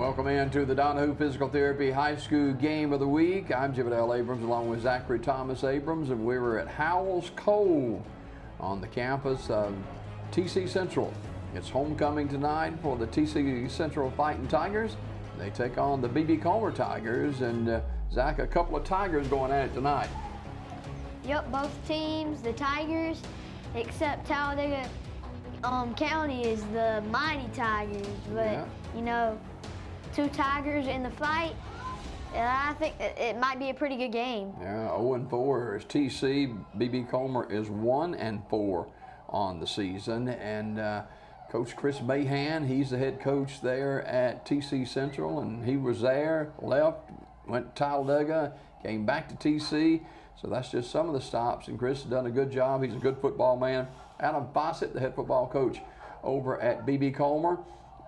Welcome into the Donahue Physical Therapy High School Game of the Week. I'm Jibadell Abrams along with Zachary Thomas Abrams, and we were at Howells Cove on the campus of TC Central. It's homecoming tonight for the TC Central Fighting Tigers. They take on the BB Comer Tigers, and Zach, a couple of Tigers going at it tonight. Yep, both teams, the Tigers, except Talladega County is the Mighty Tigers, but Yeah. you know, two Tigers in the fight, and I think it might be a pretty good game. Yeah, 0-4 is TC. BB Comer is 1-4 on the season, and Coach Chris Mahan, he's the head coach there at TC Central, and he was there, left, went to Talladega, came back to TC. So that's just some of the stops, and Chris has done a good job. He's a good football man. Adam Fawcett, the head football coach over at BB Comer.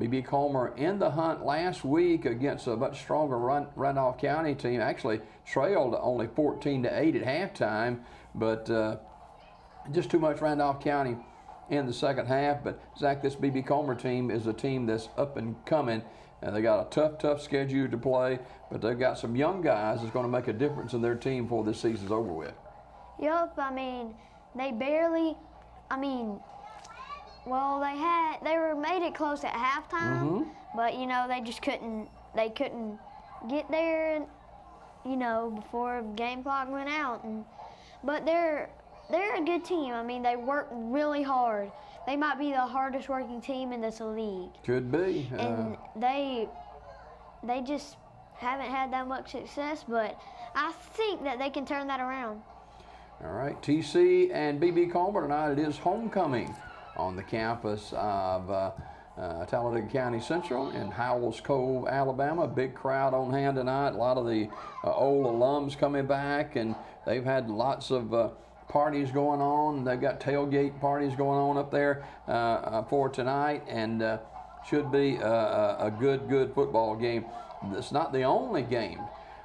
BB Comer in the hunt last week against a much stronger Randolph County team. Actually trailed only 14-8 at halftime, but just too much Randolph County in the second half. But Zach, this BB Comer team is a team that's up and coming. They got a tough schedule to play, but they've got some young guys that's going to make a difference in their team before this season's over with. Yep, I mean, they barely, well, they were made it close at halftime, but you know, they couldn't get there, you know, before game clock went out. But they're a good team. I mean, they work really hard. They might be the hardest working team in this league. Could be. And they just haven't had that much success, but I think that they can turn that around. All right, TC and BB Comer tonight. It is homecoming on the campus of Talladega County Central in Howells Cove, Alabama. Big crowd on hand tonight. A lot of the old alums coming back, and they've had lots of parties going on. They've got tailgate parties going on up there for tonight, and should be a good football game. It's not the only game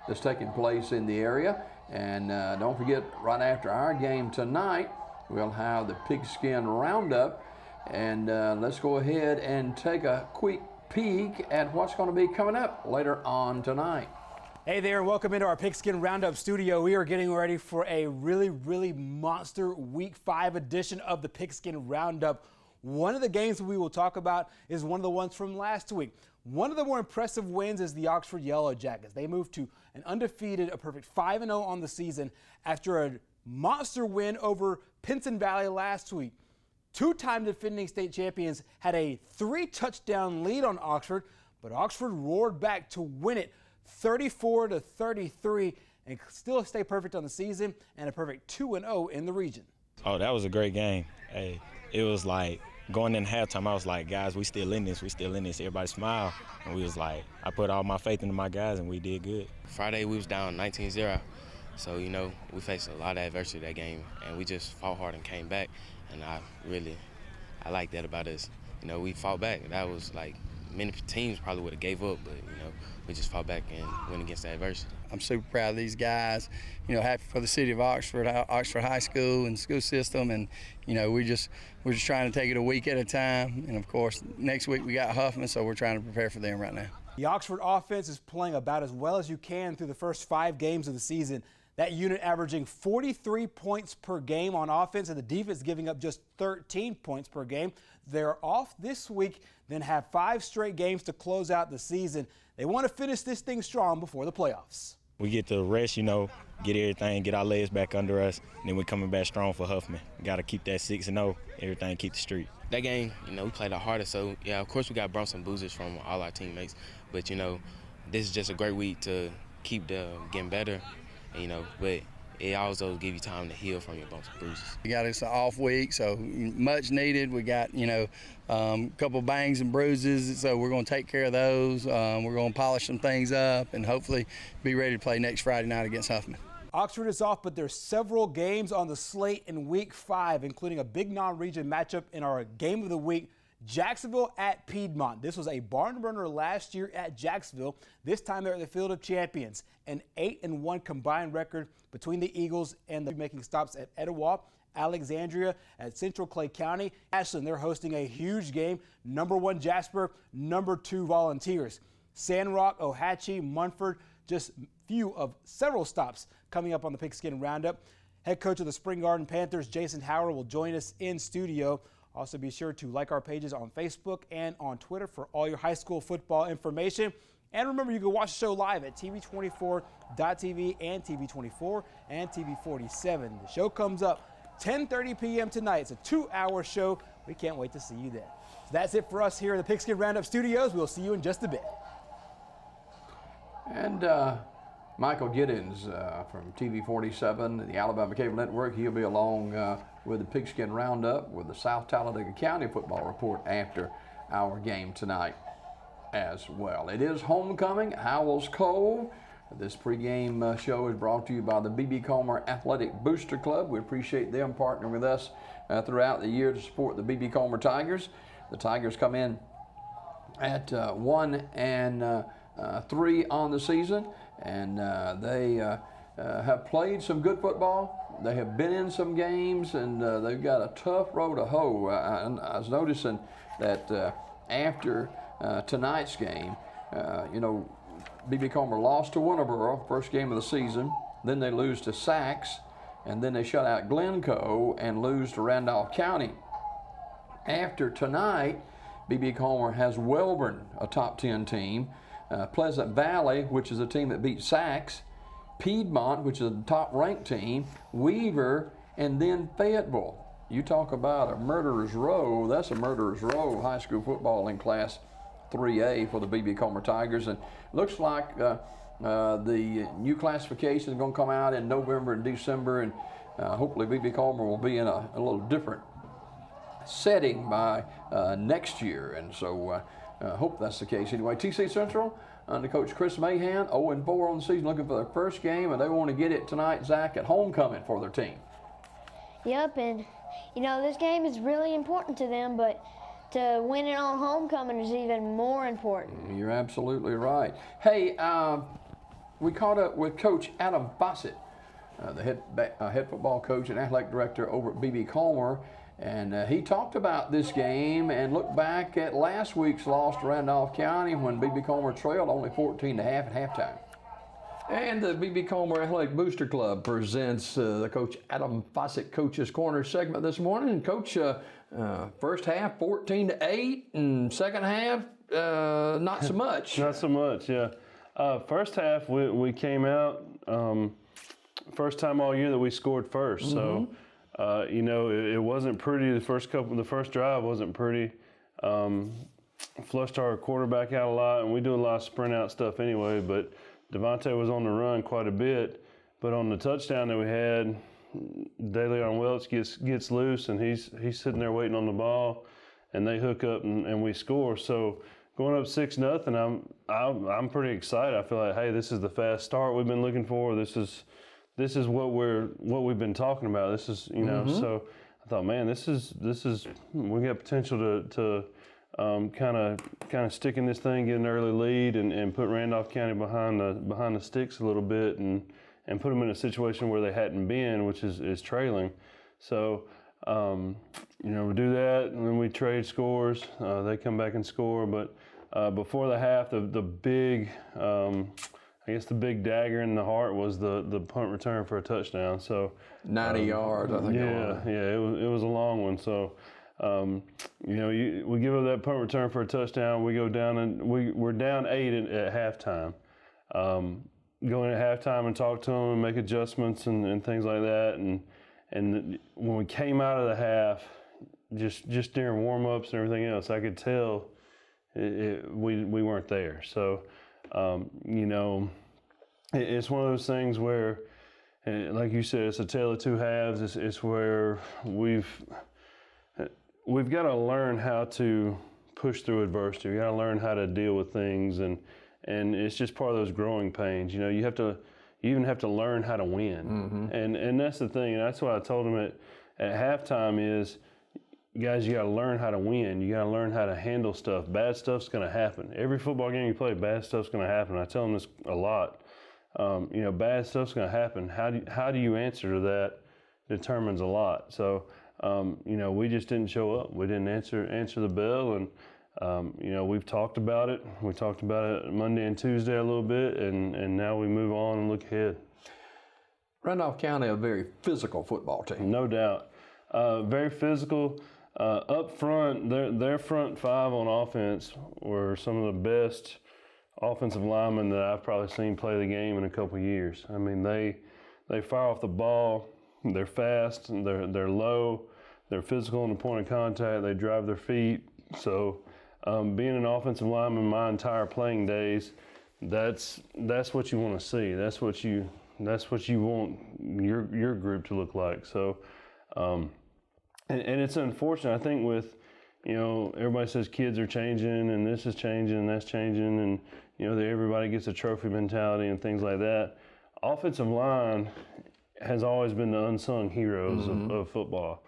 that's taking place in the area, and don't forget, right after our game tonight, we'll have the Pigskin roundup, and let's go ahead and take a quick peek at what's going to be coming up later on tonight. Hey there, welcome into our Pigskin Roundup studio. We are getting ready for a really monster Week 5 edition of the Pigskin Roundup. One of the games that we will talk about is one of the ones from last week. One of the more impressive wins is the Oxford Yellow Jackets. They moved to an undefeated, a perfect 5-0 on the season after a monster win over Pinson Valley last week. Two-time defending state champions had a 3-touchdown lead on Oxford, but Oxford roared back to win it 34-33 and still stay perfect on the season and a perfect 2-0 in the region. Oh, that was a great game. Hey, it was like going in halftime, I was like, guys, we still in this. Everybody smiled, and we was like, I put all my faith into my guys, and we did good. Friday, we was down 19-0, so, you know, we faced a lot of adversity that game, and we just fought hard and came back, and I like that about us. You know, we fought back. That was like, many teams probably would have gave up, but, you know, we just fought back and went against the adversity. I'm super proud of these guys, you know, happy for the city of Oxford, Oxford High School and school system, and, you know, we're just trying to take it a week at a time, and of course, next week we got Huffman, so we're trying to prepare for them right now. The Oxford offense is playing about as well as you can through the first 5 games of the season. That unit averaging 43 points per game on offense, and the defense giving up just 13 points per game. They're off this week, then have 5 straight games to close out the season. They want to finish this thing strong before the playoffs. We get to rest, you know, get everything, get our legs back under us, and then we're coming back strong for Huffman. Got to keep that 6-0, everything keep the streak. That game, you know, we played our hardest, so, yeah, of course we got bumps and bruises from all our teammates, but, you know, this is just a great week to keep getting better, you know, but it also give you time to heal from your bumps and bruises. We got us an off week, so much needed. We got, you know, a couple bangs and bruises, so we're going to take care of those. We're going to polish some things up and hopefully be ready to play next Friday night against Huffman. Oxford is off, but there's several games on the slate in Week 5, including a big non-region matchup in our Game of the Week. Jacksonville at Piedmont. This was a barn burner last year at Jacksonville. This time they're at the Field of Champions. An 8-1 combined record between the Eagles and the making stops at Etowah, Alexandria, at Central Clay County. Ashland, they're hosting a huge game. #1 Jasper, #2 Volunteers. Sandrock, Ohatchee, Munford, just few of several stops coming up on the Pigskin Roundup. Head coach of the Spring Garden Panthers, Jason Howard, will join us in studio. Also, be sure to like our pages on Facebook and on Twitter for all your high school football information. And remember, you can watch the show live at TV24.tv and TV24 and TV47. The show comes up 10:30 p.m. tonight. It's a 2-hour show. We can't wait to see you there. So that's it for us here in the Pigskin Roundup Studios. We'll see you in just a bit. And Michael Giddens from TV47, the Alabama Cable Network, he'll be along with the Pigskin Roundup with the South Talladega County Football Report after our game tonight as well. It is homecoming, Howells Cove. This pregame show is brought to you by the B.B. Comer Athletic Booster Club. We appreciate them partnering with us throughout the year to support the B.B. Comer Tigers. The Tigers come in at 1-3 on the season, and they have played some good football. They have been in some games, and they've got a tough road to hoe. I was noticing that after tonight's game, B.B. Comer lost to Winterboro, first game of the season. Then they lose to Sachs, and then they shut out Glencoe and lose to Randolph County. After tonight, B.B. Comer has Welborn, a top 10 team, Pleasant Valley, which is a team that beat Sachs, Piedmont, which is a top-ranked team, Weaver, and then Fayetteville. You talk about a murderer's row. That's a murderer's row high school football in Class 3A for the B.B. Comer Tigers. And looks like the new classification is going to come out in November and December, and hopefully B.B. Comer will be in a little different setting by next year. And so hope that's the case. Anyway, TC Central under Coach Chris Mahan, 0-4 on the season, looking for their first game, and they want to get it tonight, Zach, at homecoming for their team. Yep, and this game is really important to them, but to win it on homecoming is even more important. You're absolutely right. Hey, we caught up with Coach Adam Fawcett, the head football coach and athletic director over at B.B. Comer, and he talked about this game and looked back at last week's loss to Randolph County when B.B. Comer trailed only 14-0 at halftime. And the B.B. Comer Athletic Booster Club presents the Coach Adam Fawcett Coach's Corner segment this morning. And Coach, first half 14-8, and second half not so much. Not so much, yeah. First half we came out first time all year that we scored first. Mm-hmm. So it wasn't pretty. The first drive wasn't pretty. Flushed our quarterback out a lot, and we do a lot of sprint out stuff anyway. But Devontae was on the run quite a bit. But on the touchdown that we had, DeLeon Welch gets loose, and he's sitting there waiting on the ball, and they hook up and we score. So going up 6-0, I'm pretty excited. I feel like, hey, this is the fast start we've been looking for. This is what we've been talking about. This is Mm-hmm. So I thought, man, this is we got potential to kind of stick in this thing, get an early lead, and put Randolph County behind the sticks a little bit, and put them in a situation where they hadn't been, which is trailing. So we do that, and then we trade scores. They come back and score, but before the half, the big I guess the big dagger in the heart was the punt return for a touchdown. So 90 yards, I think. Yeah, it was a long one. So we give up that punt return for a touchdown. We go down, and we're down 8 at halftime. Going at halftime and talk to them and make adjustments and things like that. And when we came out of the half, just during warm-ups and everything else, I could tell we weren't there. So it's one of those things where, like you said, it's a tale of two halves. It's where we've got to learn how to push through adversity. We got to learn how to deal with things, and it's just part of those growing pains. You even have to learn how to win. Mm-hmm. And that's the thing. And that's what I told them at halftime is, guys, you got to learn how to win. You got to learn how to handle stuff. Bad stuff's going to happen. Every football game you play, bad stuff's going to happen. I tell them this a lot. Bad stuff's going to happen. How do you answer to that determines a lot. So, we just didn't show up. We didn't answer the bell, and we've talked about it. We talked about it Monday and Tuesday a little bit, and now we move on and look ahead. Randolph County, a very physical football team. No doubt. Very physical. Up front, their front five on offense were some of the best offensive linemen that I've probably seen play the game in a couple of years. I mean, they fire off the ball. They're fast. They're low. They're physical on the point of contact. They drive their feet. So, being an offensive lineman my entire playing days, that's what you want to see. That's what you want your group to look like. So, and it's unfortunate. I think with, everybody says kids are changing and this is changing and that's changing, and everybody gets a trophy mentality and things like that. Offensive line has always been the unsung heroes of football.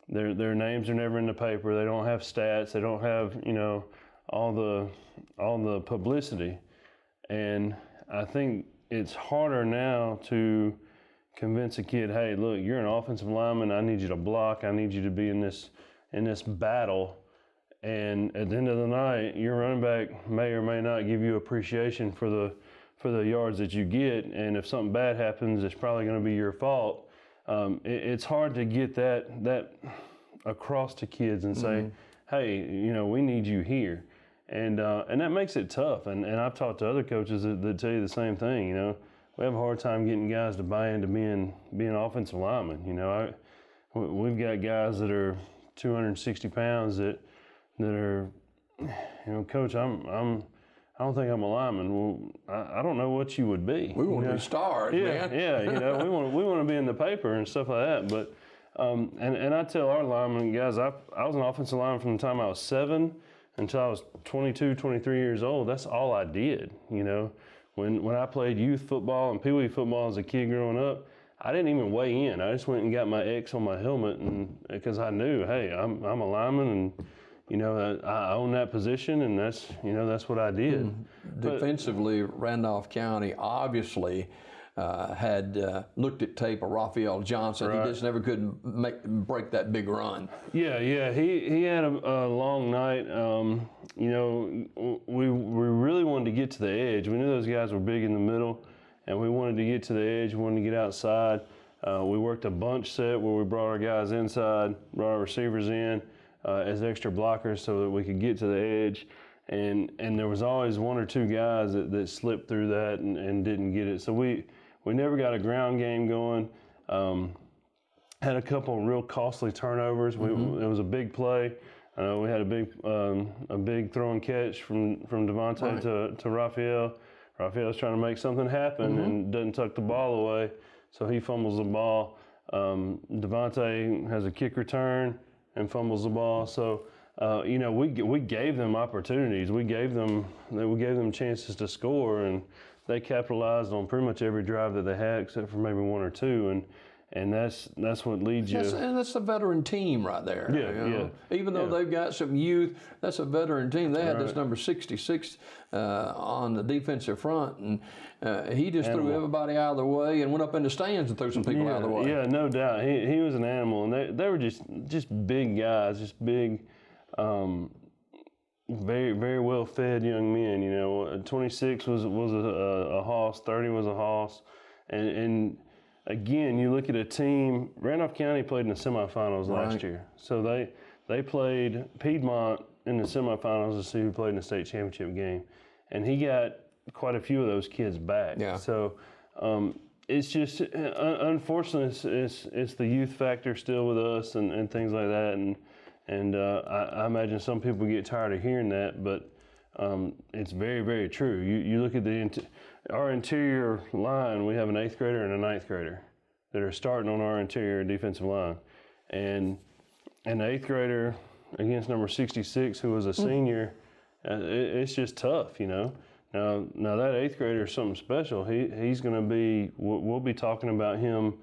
Their names are never in the paper. They don't have stats. They don't have all the publicity, and I think it's harder now to convince a kid, hey, look, you're an offensive lineman. I need you to block. I need you to be in this battle. And at the end of the night, your running back may or may not give you appreciation for the yards that you get. And if something bad happens, it's probably going to be your fault. It's hard to get that across to kids and say, hey, we need you here. And that makes it tough. And I've talked to other coaches that tell you the same thing. We have a hard time getting guys to buy into being offensive linemen. We've got guys that are 260 pounds that are, Coach, I don't think I'm a lineman. Well, I don't know what you would be. We want to be stars, man. Yeah, we want to be in the paper and stuff like that. But and I tell our linemen guys, I was an offensive lineman from the time I was 7 until I was 22, 23 years old. That's all I did. When I played youth football and peewee football as a kid growing up, I didn't even weigh in. I just went and got my X on my helmet, and because I knew, hey, I'm a lineman, and I own that position, and that's what I did. Defensively, Randolph County obviously had looked at tape of Raphael Johnson. Right. He just never could break that big run. Yeah. He had a long night. We really wanted to get to the edge. We knew those guys were big in the middle, and we wanted to get to the edge. We wanted to get outside. We worked a bunch set where we brought our guys inside, brought our receivers in as extra blockers so that we could get to the edge. And there was always one or two guys that slipped through that and didn't get it. So we never got a ground game going. Had a couple of real costly turnovers. It was a big play. We had a big throw and catch from Devontae to Raphael. Raphael's trying to make something happen and doesn't tuck the ball away, so he fumbles the ball. Devontae has a kick return and fumbles the ball. So we gave them opportunities. We gave them chances to score, and they capitalized on pretty much every drive that they had, except for maybe one or two. And that's what leads you. And that's a veteran team right there. Yeah. Even though they've got some youth, that's a veteran team. They had this number 66 on the defensive front, and he just threw everybody out of the way and went up in the stands and threw some people out of the way. Yeah, no doubt. He was an animal, and they were just big guys, just big, very, very well fed young men. 26 was a hoss, 30 was a hoss, and again, you look at a team. Randolph County played in the semifinals last year, so they played Piedmont in the semifinals to see who played in the state championship game, and he got quite a few of those kids back. Yeah. So it's just unfortunately it's the youth factor still with us and things like that, and I imagine some people get tired of hearing that, but it's very, very true. You look at our interior line, we have an 8th grader and a 9th grader that are starting on our interior defensive line. And an 8th grader against number 66, who was a senior, it's just tough, Now that 8th grader is something special. He's going to be, we'll be talking about him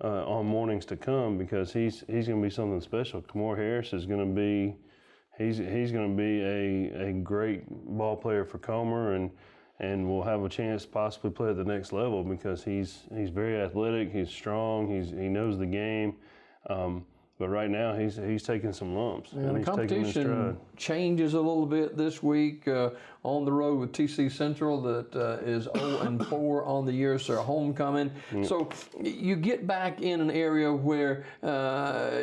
on mornings to come, because he's going to be something special. Kamor Harris is going to be, he's going to be a great ball player for Comer, and will have a chance to possibly play at the next level, because he's very athletic, he's strong, he knows the game. But But right now he's taking some lumps, and the he's taking them in stride. competition changes a little bit this week on the road with TC Central that is 0-4 on the year, so homecoming. So you get back in an area where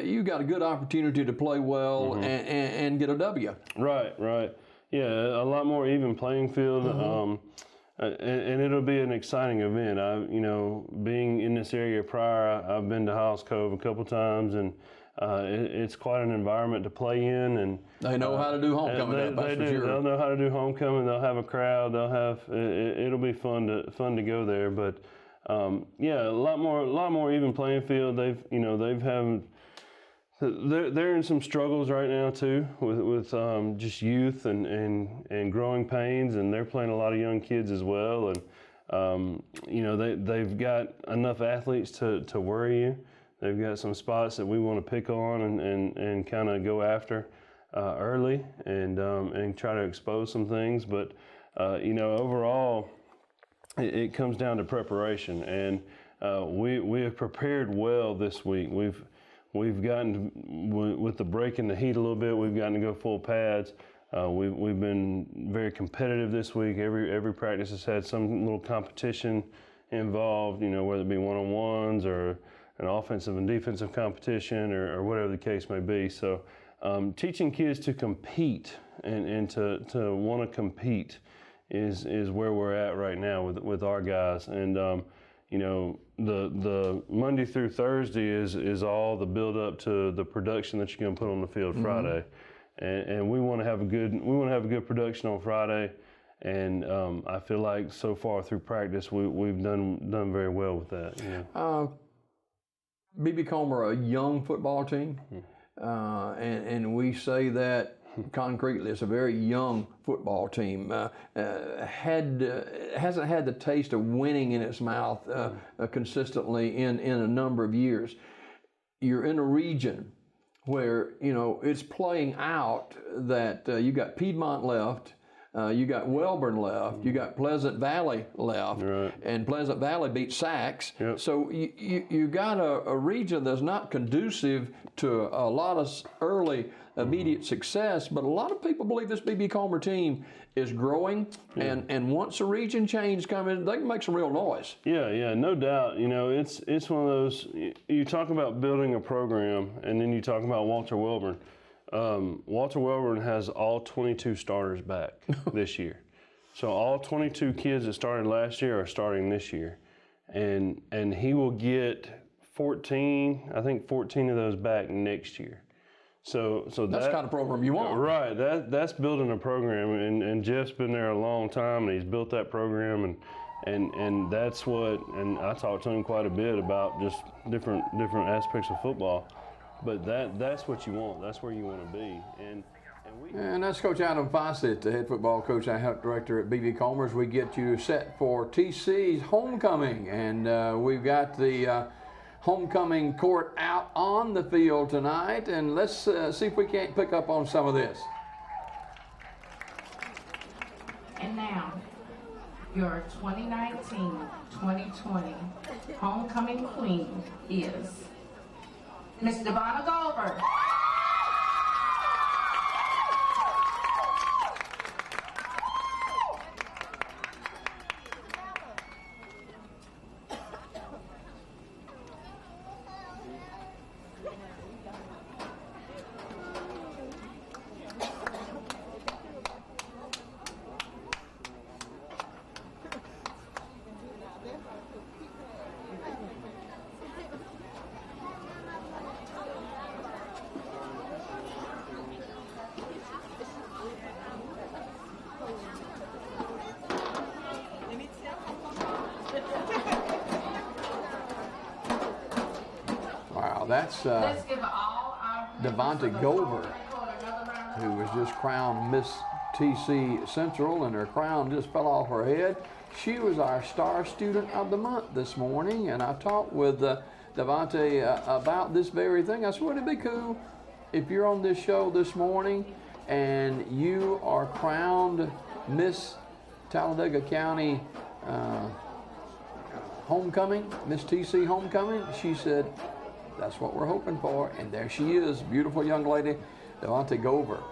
you got a good opportunity to play well and get a W. Right. Yeah, a lot more even playing field. And it'll be an exciting event. Being in this area prior, I've been to Hiles Cove a couple times, and it's quite an environment to play in. And they know how to do homecoming. They do. Sure. They'll know how to do homecoming. They'll have a crowd. It'll be fun to go there. But a lot more even playing field. They're in some struggles right now too with just youth and growing pains, and they're playing a lot of young kids as well. And they've got enough athletes to worry you. They've got some spots that we want to pick on and kind of go after early and try to expose some things. But overall, it comes down to preparation, and we have prepared well this week. We've gotten, with the break in the heat a little bit, we've gotten to go full pads. We've been very competitive this week. Every practice has had some little competition involved, whether it be one-on-ones or an offensive and defensive competition or whatever the case may be. So teaching kids to compete and to want to compete is where we're at right now with our guys. And the Monday through Thursday is all the build up to the production that you're going to put on the field Friday, and we want to have a good production on Friday, and I feel like so far through practice we've done very well with that. BB Comer, a young football team, and we say that concretely. It's a very young football team. Hasn't had the taste of winning in its mouth consistently in a number of years. You're in a region where it's playing out that you got Piedmont left. You got Welborn left, you got Pleasant Valley left, right. And Pleasant Valley beat Sachs. Yep. So you got a region that's not conducive to a lot of early immediate success, but a lot of people believe this BB Comer team is growing, and once a region change comes in, they can make some real noise. Yeah, no doubt. It's one of those, you talk about building a program, and then you talk about Walter Welborn. Walter Welborn has all 22 starters back this year. So all 22 kids that started last year are starting this year. And he will get 14 of those back next year. So that's the kind of program you want. Right. That's building a program, and Jeff's been there a long time, and he's built that program, and that's what, and I talked to him quite a bit about just different aspects of football. But that's what you want. That's where you want to be. And that's Coach Adam Fawcett, the head football coach and health director at BB Comer's. We get you set for TC's homecoming, and we've got the homecoming court out on the field tonight, and let's see if we can't pick up on some of this. And now, your 2019-2020 homecoming queen is Miss Devonna Goldberg. That's Devontae Goldberg, who was just crowned Miss TC Central, and her crown just fell off her head. She was our star student of the month this morning, and I talked with Devontae about this very thing. I said, would it be cool if you're on this show this morning and you are crowned Miss Talladega County homecoming, Miss TC homecoming? She said, That's what we're hoping for. And there she is, beautiful young lady, Devontae Gover,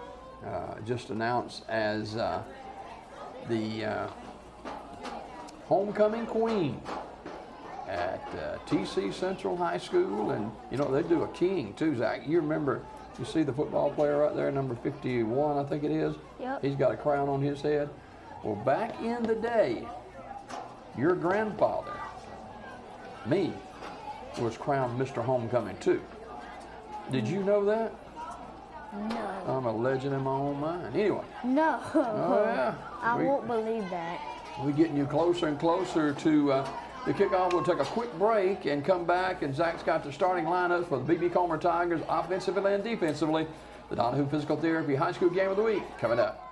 just announced as the homecoming queen at TC Central High School. And you know, they do a king too, Zach. You remember, you see the football player right there, number 51, I think it is? Yep. He's got a crown on his head. Well, back in the day, your grandfather, me, was crowned Mr. Homecoming too. Did you know that? No. I'm a legend in my own mind. Anyway. No. Oh yeah. I won't believe that. We're getting you closer and closer to the kickoff. We'll take a quick break and come back, and Zach's got the starting lineups for the B.B. Comer Tigers, offensively and defensively. The Donahue Physical Therapy High School Game of the Week coming up.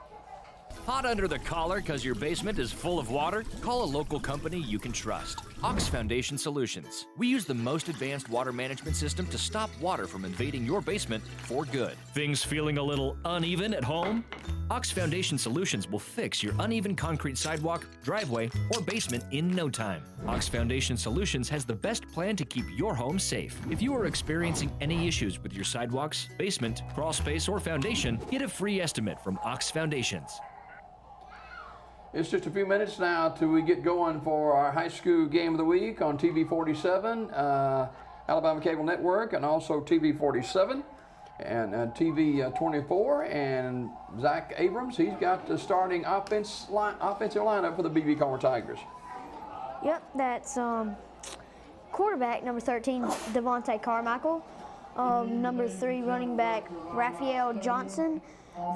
Hot under the collar because your basement is full of water? Call a local company you can trust. Ox Foundation Solutions. We use the most advanced water management system to stop water from invading your basement for good. Things feeling a little uneven at home? Ox Foundation Solutions will fix your uneven concrete sidewalk, driveway, or basement in no time. Ox Foundation Solutions has the best plan to keep your home safe. If you are experiencing any issues with your sidewalks, basement, crawl space, or foundation, get a free estimate from Ox Foundations. It's just a few minutes now till we get going for our high school game of the week on TV 47, Alabama Cable Network, and also TV 47 and TV 24. And Zach Abrams, he's got the starting offensive lineup for the B.B. Comer Tigers. Yep, that's quarterback number 13, Devontae Carmichael. Number 3, running back Raphael Johnson.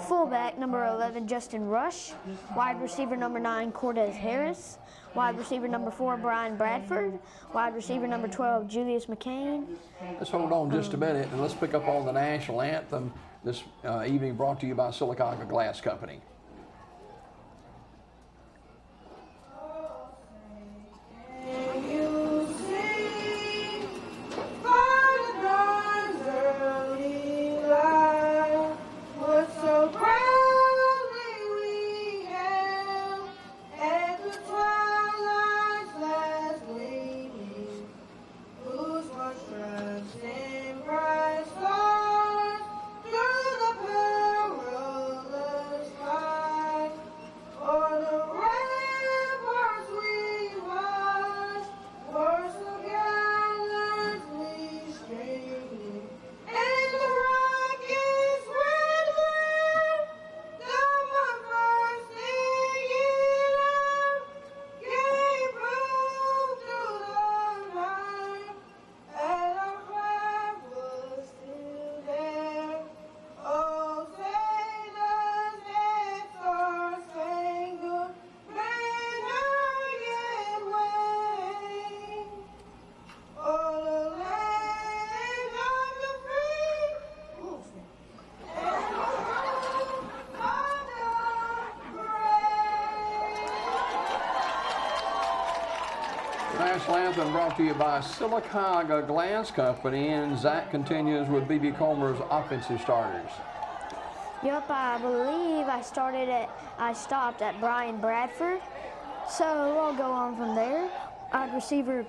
Fullback number 11, Justin Rush. Wide receiver number 9, Cortez Harris. Wide receiver number 4, Brian Bradford. Wide receiver number 12, Julius McCain. Let's hold on just a minute and let's pick up on the national anthem this evening, brought to you by Sylacauga Glass Company. National Anthem brought to you by Sylacauga Glass Company, and Zach continues with B.B. Comer's offensive starters. Yep, I believe I stopped at Brian Bradford, so I'll go on from there. Wide receiver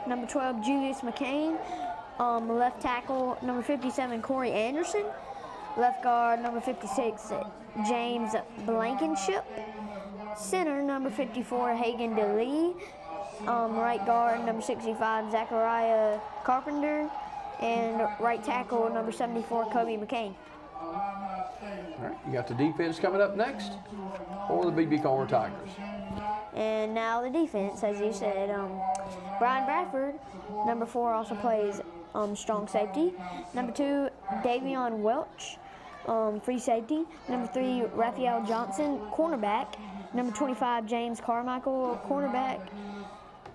number 12, Julius McCain. Left tackle number 57, Corey Anderson. Left guard number 56, James Blankenship. Center number 54, Hagan DeLee. Right guard number 65, Zachariah Carpenter. And right tackle number 74, Kobe McCain. All right, you got the defense coming up next for the B.B. Comer Tigers. And now the defense, as you said, Brian Bradford, number 4, also plays strong safety. Number 2, Davion Welch, free safety. Number 3, Raphael Johnson, cornerback. Number 25, James Carmichael, cornerback.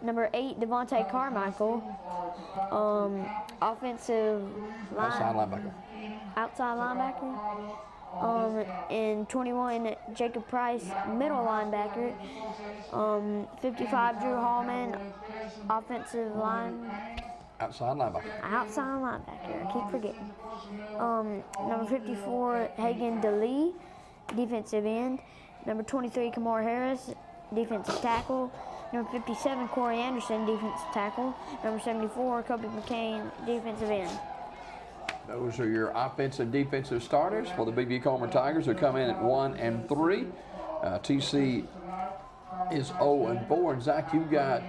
Number 8, Devontae Carmichael, offensive line. Outside linebacker. And 21, Jacob Price, middle linebacker. 55, Drew Hallman, offensive line. Outside linebacker. Outside linebacker, I keep forgetting. Number 54, Hagan DeLee, defensive end. Number 23, Kamar Harris, defensive tackle. Number 57, Corey Anderson, defensive tackle. Number 74, Kobe McCain, defensive end. Those are your offensive and defensive starters for the B.B. Comer Tigers. They come in at 1-3. TC is 0-4. And Zach, you got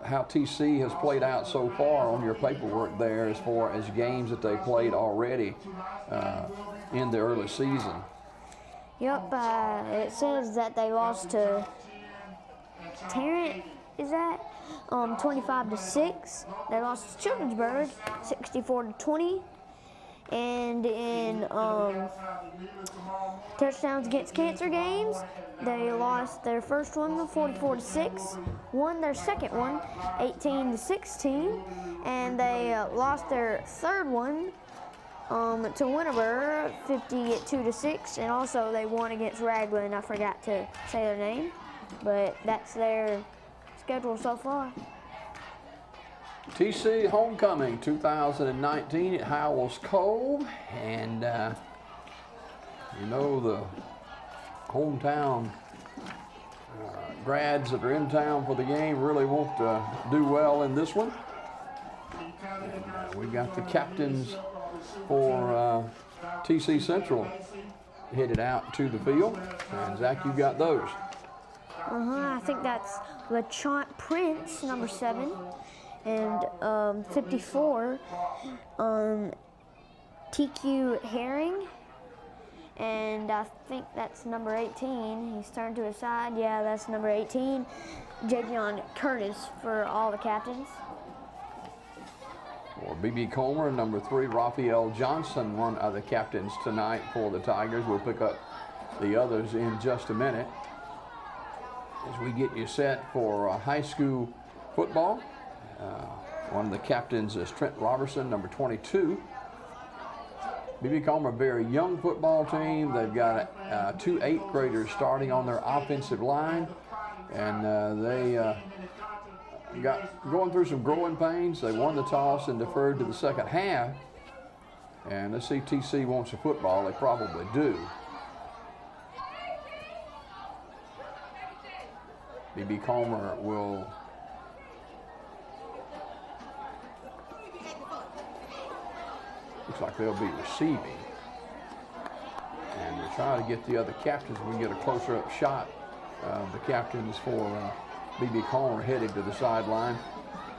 how TC has played out so far on your paperwork there as far as games that they played already in the early season. Yep, it says that they lost to Tarrant, is that? 25-6. They lost to Childrensburg, 64-20. And in touchdowns against cancer games, they lost their first one 44-6, won their second one 18-16, and they lost their third one to Winterburg 52-6, and also they won against Raglan. I forgot to say their name, but that's their schedule so far. TC Homecoming 2019 at Howells Cove, and you know the hometown grads that are in town for the game really won't do well in this one. And, we got the captains for TC Central headed out to the field, and Zach, you got those. I think that's LeChant Prince, number 7. And 54, TQ Herring, and I think that's number 18. He's turned to his side. Yeah, that's number 18. Javion Curtis for all the captains. For B.B. Comer, number 3, Raphael Johnson, one of the captains tonight for the Tigers. We'll pick up the others in just a minute as we get you set for high school football. One of the captains is Trent Robertson, number 22. B.B. Comer, a very young football team. They've got 2 8th graders starting on their offensive line, and they got going through some growing pains. They won the toss and deferred to the second half. And let's see if TC wants a football. They probably do. B.B. Comer will looks like they'll be receiving. And we'll try to get the other captains. We can get a closer up shot of the captains for B.B. Comer headed to the sideline.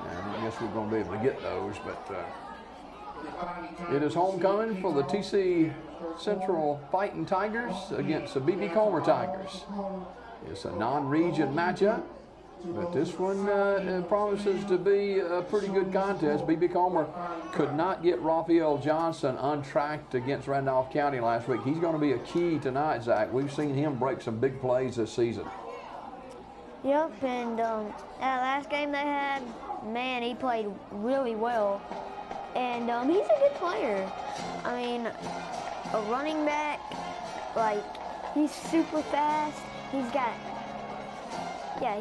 And I guess we're going to be able to get those. But it is homecoming for the TC Central Fighting Tigers against the B.B. Comer Tigers. It's a non-region matchup. But this one promises to be a pretty good contest. B.B. Comer could not get Raphael Johnson untracked against Randolph County last week. He's going to be a key tonight, Zach. We've seen him break some big plays this season. Yep, and that last game they had, man, he played really well. And he's a good player. I mean, a running back, like, he's super fast. He's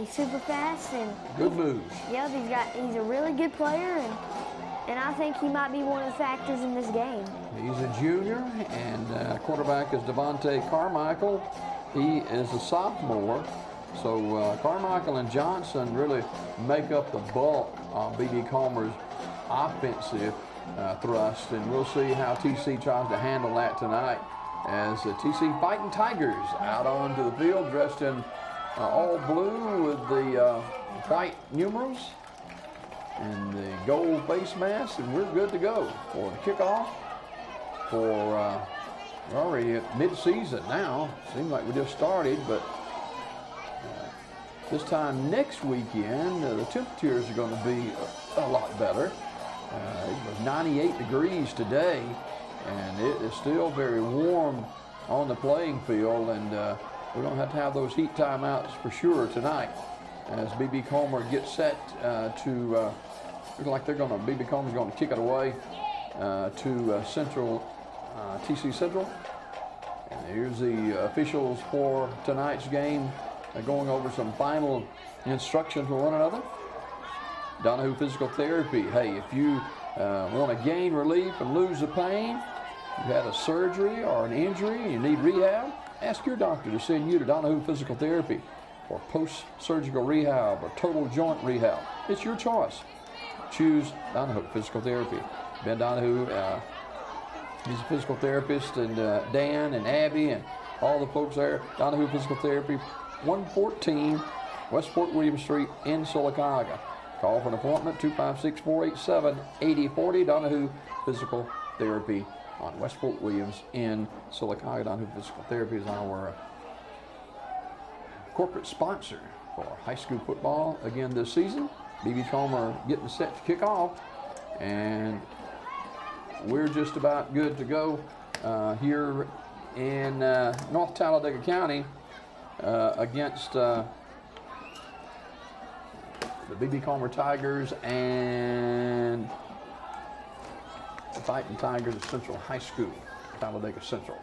super fast and good moves. Yep, he's a really good player, and I think he might be one of the factors in this game. He's a junior, and quarterback is Devontae Carmichael. He is a sophomore. So Carmichael and Johnson really make up the bulk of B.B. Comer's offensive thrust, and we'll see how TC tries to handle that tonight as the TC Fighting Tigers out onto the field dressed in all blue with the white numerals and the gold face mask, and we're good to go for the kickoff for we're already at mid-season now. Seems like we just started, but this time next weekend, the temperatures are going to be a lot better. It was 98 degrees today, and it is still very warm on the playing field, and we don't have to have those heat timeouts for sure tonight as B.B. Comer gets set to look like B.B. Comer's going to kick it away to TC Central. And here's the officials for tonight's game going over some final instructions with one another. Donahue Physical Therapy. Hey, if you want to gain relief and lose the pain, you had a surgery or an injury, you need rehab, ask your doctor to send you to Donahue Physical Therapy. for post-surgical rehab or total joint rehab. It's your choice. Choose Donahue Physical Therapy. Ben Donahue, he's a physical therapist, and Dan and Abby and all the folks there. Donahue Physical Therapy, 114 West Fort William Street in Sylacauga. Call for an appointment, 256-487-8040. Donahue Physical Therapy on West Fort Williams in Sylacauga. Donahue Physical Therapy is our corporate sponsor for high school football again this season. BB Comer getting set to kick off, and we're just about good to go here in North Talladega County against the BB Comer Tigers and the Fighting Tigers of Central High School, Talladega Central.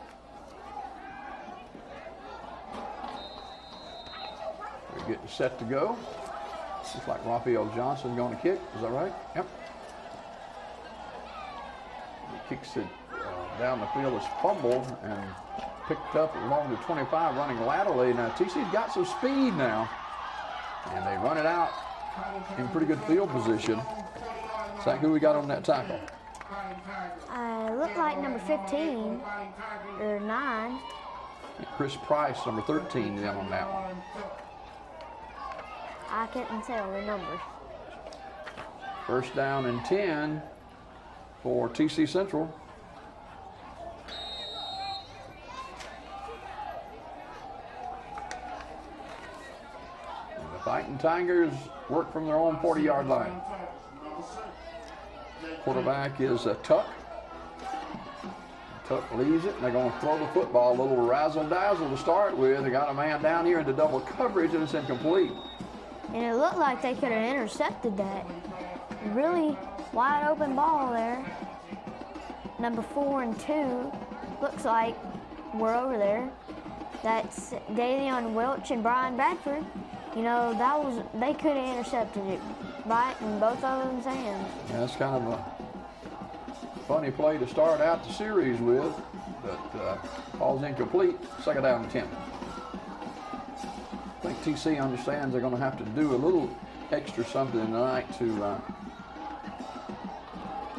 We're getting set to go. Looks like Raphael Johnson going to kick. Is that right? Yep. He kicks it down the field. It's fumbled and picked up along the 25, running laterally. Now TC's got some speed now, and they run it out in pretty good field position. Zach, who we got on that tackle? Looked like number 15 or 9. Chris Price, number 13, in on that one. I couldn't tell the numbers. First down and 10 for TC Central. And the Fighting Tigers work from their own 40-yard line. Quarterback is Tuck. Tuck leads it, and they're going to throw the football. A little razzle-dazzle to start with. They got a man down here into double coverage, and it's incomplete. And it looked like they could have intercepted that. Really wide open ball there. Number 4 and 2 looks like we're over there. That's Davion Welch and Brian Bradford. You know, they could have intercepted it right in both of them's hands. Yeah, that's kind of a funny play to start out the series with, but falls incomplete. Second down and 10. I think TC understands they're going to have to do a little extra something tonight to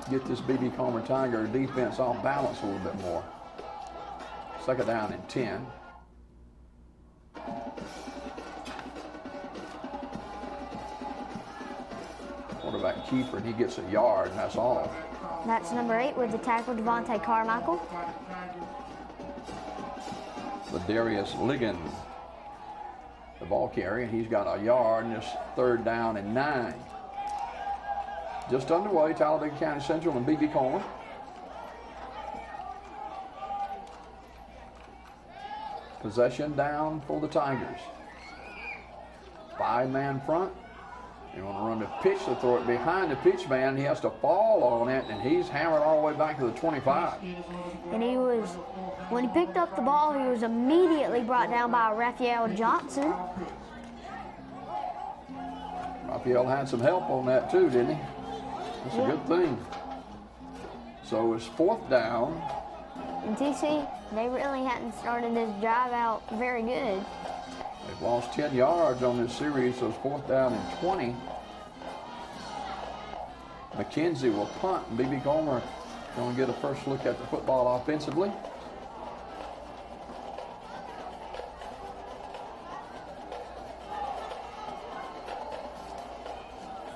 get this BB Comer Tiger defense off balance a little bit more. Second down and 10. Quarterback keeper, and he gets a yard, and that's all. That's number 8 with the tackle, Devontae Carmichael. Ladarius Ligon, the ball carrier, he's got a yard, and it's third down and 9. Just underway, Talladega County Central and BB Comer. Possession down for the Tigers. 5-man front. They want to run the pitch, to throw it behind the pitch man. He has to fall on it, and he's hammered all the way back to the 25. And when he picked up the ball, he was immediately brought down by Raphael Johnson. Raphael had some help on that too, didn't he? That's a good thing. So it's fourth down. And TC, they really hadn't started this drive out very good. They've lost 10 yards on this series, so it's fourth down and 20. McKenzie will punt, and BB Comer going to get a first look at the football offensively.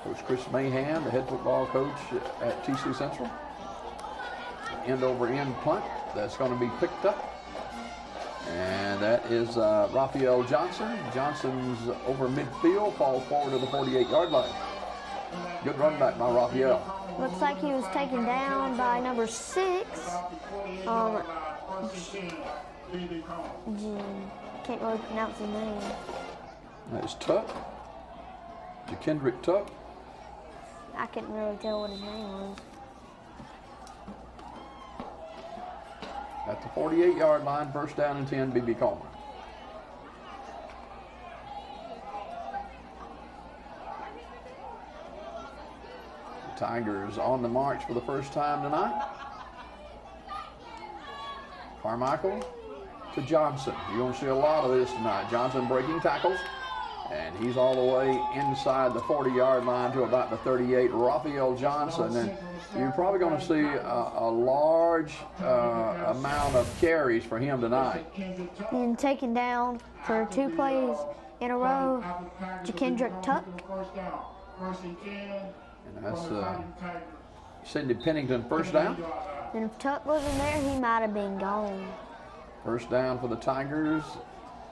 Coach Chris Mahan, the head football coach at TC Central. End-over-end punt that's going to be picked up. And that is Raphael Johnson. Johnson's over midfield, falls forward to the 48-yard line. Good run back by Raphael. Looks like he was taken down by number 6. Can't really pronounce his name. That is Tuck. Kendrick Tuck. I couldn't really tell what his name was. At the 48-yard line, first down and 10, BB Comer. The Tigers on the march for the first time tonight. Carmichael to Johnson. You're going to see a lot of this tonight. Johnson breaking tackles. And he's all the way inside the 40-yard line to about the 38, Raphael Johnson. And you're probably going to see a large amount of carries for him tonight. And taken down for 2 plays in a row, Jakendrick Tuck. And that's Sidney Pennington first down. And if Tuck wasn't there, he might have been gone. First down for the Tigers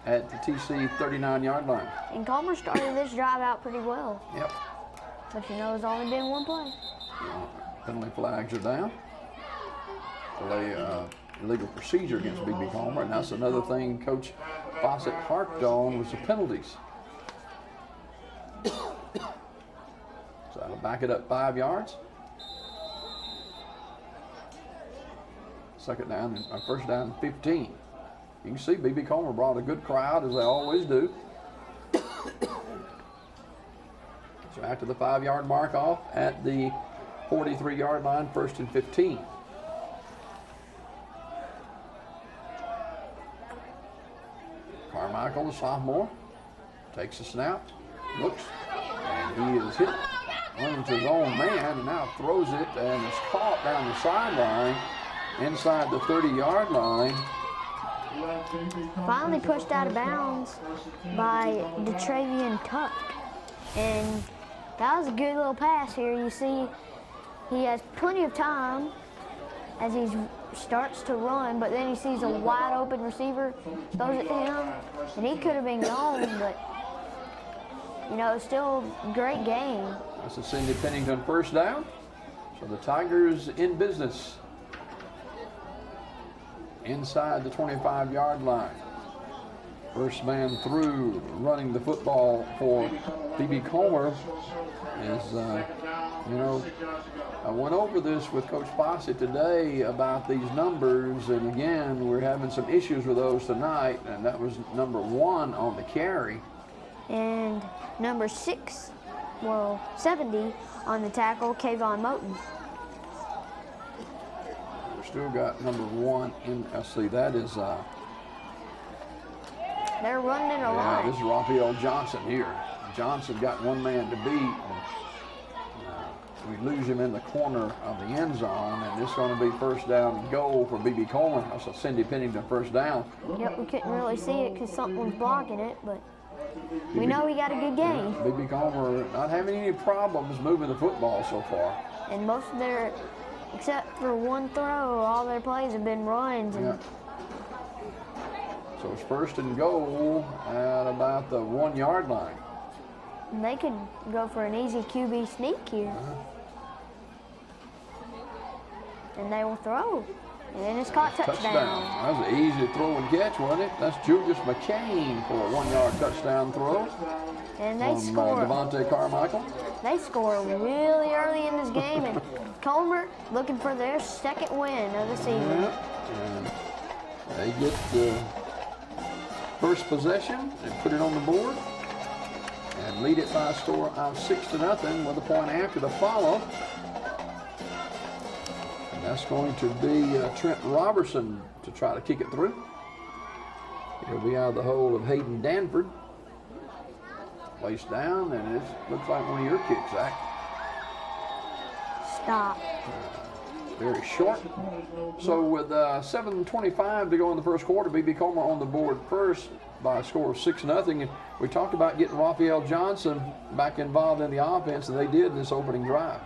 at the TC 39-yard line. And Comer started this drive out pretty well. Yep. But you know, it's only been 1 play. Penalty flags are down. Delay illegal procedure against B.B. Comer, and that's another thing Coach Fawcett harped on was the penalties. So that'll back it up 5 yards. Second down, first down 15. You can see B.B. Comer brought a good crowd, as they always do. So after the 5-yard mark off at the 43-yard line, 1st and 15. Carmichael, the sophomore, takes a snap, looks, and he is hit, runs his own man, and now throws it, and is caught down the sideline, inside the 30-yard line. Finally pushed out of bounds by DeTravian Tuck. And that was a good little pass here. You see he has plenty of time as he starts to run, but then he sees a wide open receiver, throws it to him, and he could have been gone, but you know, still a great game. That's a Sidney Pennington first down. So the Tigers in business inside the 25-yard line. First man through, running the football for B.B. Comer is, you know, I went over this with Coach Fawcett today about these numbers, and again, we're having some issues with those tonight, and that was number 1 on the carry. And number 6, well, 70 on the tackle, Kayvon Moten. Still got number 1 in, let's see, that is, they're running it a lot. this is Raphael Johnson here. Johnson got 1 man to beat. And, we lose him in the corner of the end zone, and it's going to be first down and goal for B.B. Comer. That's a Sidney Pennington first down. Yep, we couldn't really see it because something was blocking it, but we know we got a good game. B.B. Comer not having any problems moving the football so far. And most of their, except for 1 throw, all their plays have been runs. And So it's first and goal at about the 1-yard line. And they could go for an easy QB sneak here. And they will throw. And then it's caught touchdown. That was an easy throw and catch, wasn't it? That's Julius McCain for a 1-yard touchdown throw. And they score. Devontae Carmichael. They score really early in this game, and Comer looking for their 2nd win of the season. And they get the first possession and put it on the board and lead it by a score of 6-0 with a point after the follow. And that's going to be Trent Robertson to try to kick it through. He'll be out of the hole of Hayden Danford. Placed down, and it looks like one of your kicks, Zach. Stop. Very short. So with 7:25 to go in the first quarter, B.B. Comer on the board first by a score of 6-0. And we talked about getting Raphael Johnson back involved in the offense, and they did in this opening drive.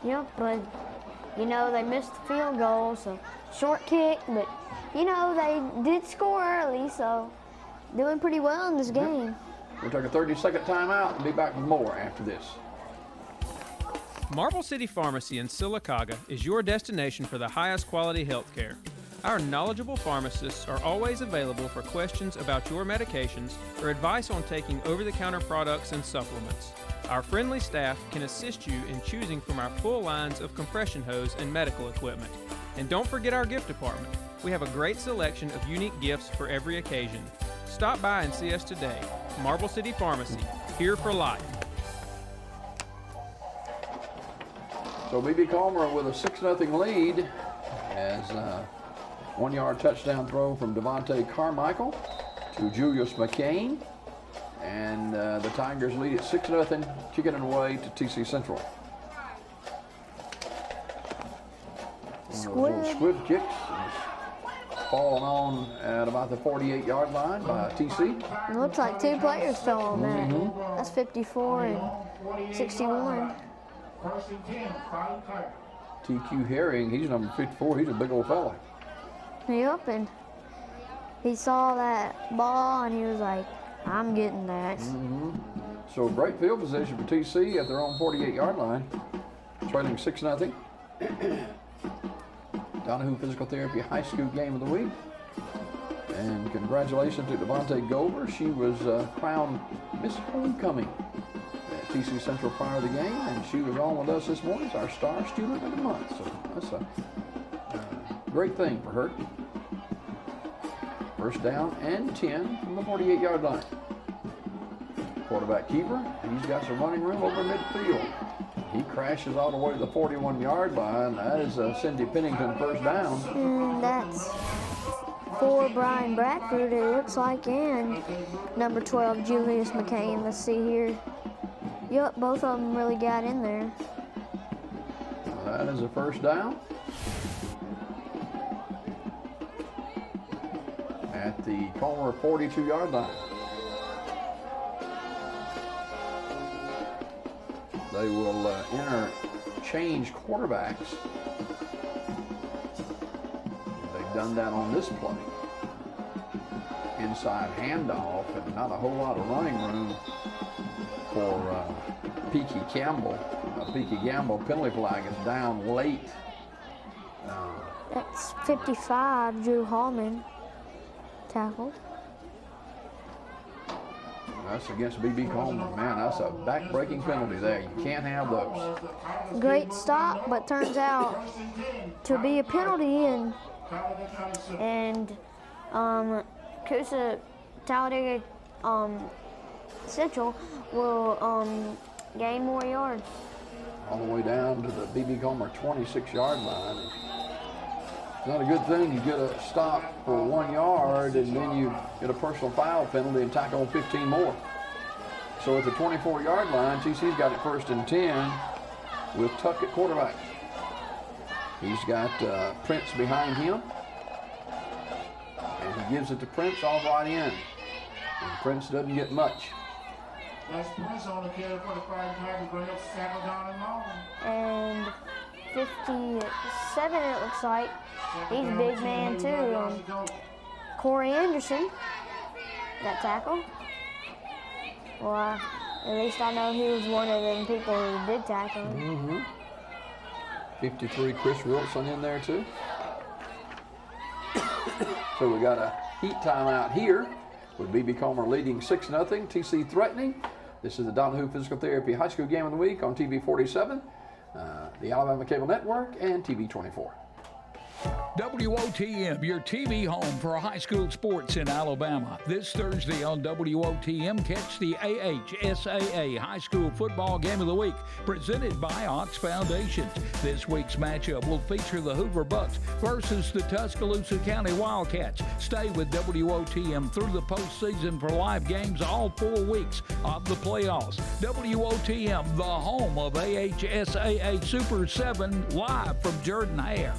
Yep, but, you know, they missed the field goal, so short kick, but, you know, they did score early, so doing pretty well in this game. We'll take a 30-second timeout and be back with more after this. Marble City Pharmacy in Sylacauga is your destination for the highest quality health care. Our knowledgeable pharmacists are always available for questions about your medications or advice on taking over-the-counter products and supplements. Our friendly staff can assist you in choosing from our full lines of compression hose and medical equipment. And don't forget our gift department. We have a great selection of unique gifts for every occasion. Stop by and see us today. Marble City Pharmacy, here for life. So B.B. Comer with a 6-0 lead as a 1-yard touchdown throw from Devontae Carmichael to Julius McCain. And the Tigers lead it 6-0, kicking it away to TC Central. One of those little squib kicks falling on at about the 48-yard line by TC. It looks like 2 players fell on that. That's 54 and 61. TQ Herring, he's number 54. He's a big old fella. Yep, and he saw that ball and he was like, I'm getting that. So great field position for TC at their own 48-yard line, trailing 6-0. Donahue Physical Therapy High School Game of the Week. And congratulations to Devontae Gover. She was crowned Miss Homecoming at TC Central prior to the game, and she was on with us this morning as our star student of the month. So that's a great thing for her. First down and 10 from the 48-yard line. Quarterback keeper, he's got some running room over midfield. He crashes all the way to the 41-yard line. That is Cindy Pennington first down. And that's for Brian Bradford, it looks like, and number 12, Julius McCain. Let's see here. Yep, both of them really got in there. That is a first down. At the corner 42-yard line. They will interchange quarterbacks. They've done that on this play. Inside handoff, and not a whole lot of running room for Peaky Campbell. Peaky Campbell penalty flag is down late. That's 55, Drew Hallman. Tackled. That's against B.B. Coleman. Man, that's a back-breaking penalty there. You can't have those. Great stop, but turns out to be a penalty, and Coosa Talladega Central will gain more yards. All the way down to the B.B. Coleman 26-yard line. It's not a good thing. You get a stop for 1 yard and then you get a personal foul penalty and tack on 15 more. So at the 24-yard line, TC's got it 1st and 10 with Tuck at quarterback. He's got Prince behind him. And he gives it to Prince all right in. And Prince doesn't get much. And 57, it looks like. He's a big man too. Corey Anderson, that tackle. Well, at least I know he was one of them people who did tackle him. 53, Chris Wilson in there too. So we got a heat timeout here with B.B. Comer leading 6-0, TC threatening. This is the Donahue Physical Therapy High School Game of the Week on TV 47, the Alabama Cable Network, and TV 24. WOTM, your TV home for high school sports in Alabama. This Thursday on WOTM, catch the AHSAA High School Football Game of the Week, presented by Ox Foundation. This week's matchup will feature the Hoover Bucks versus the Tuscaloosa County Wildcats. Stay with WOTM through the postseason for live games all 4 weeks of the playoffs. WOTM, the home of AHSAA Super 7, live from Jordan-Hare.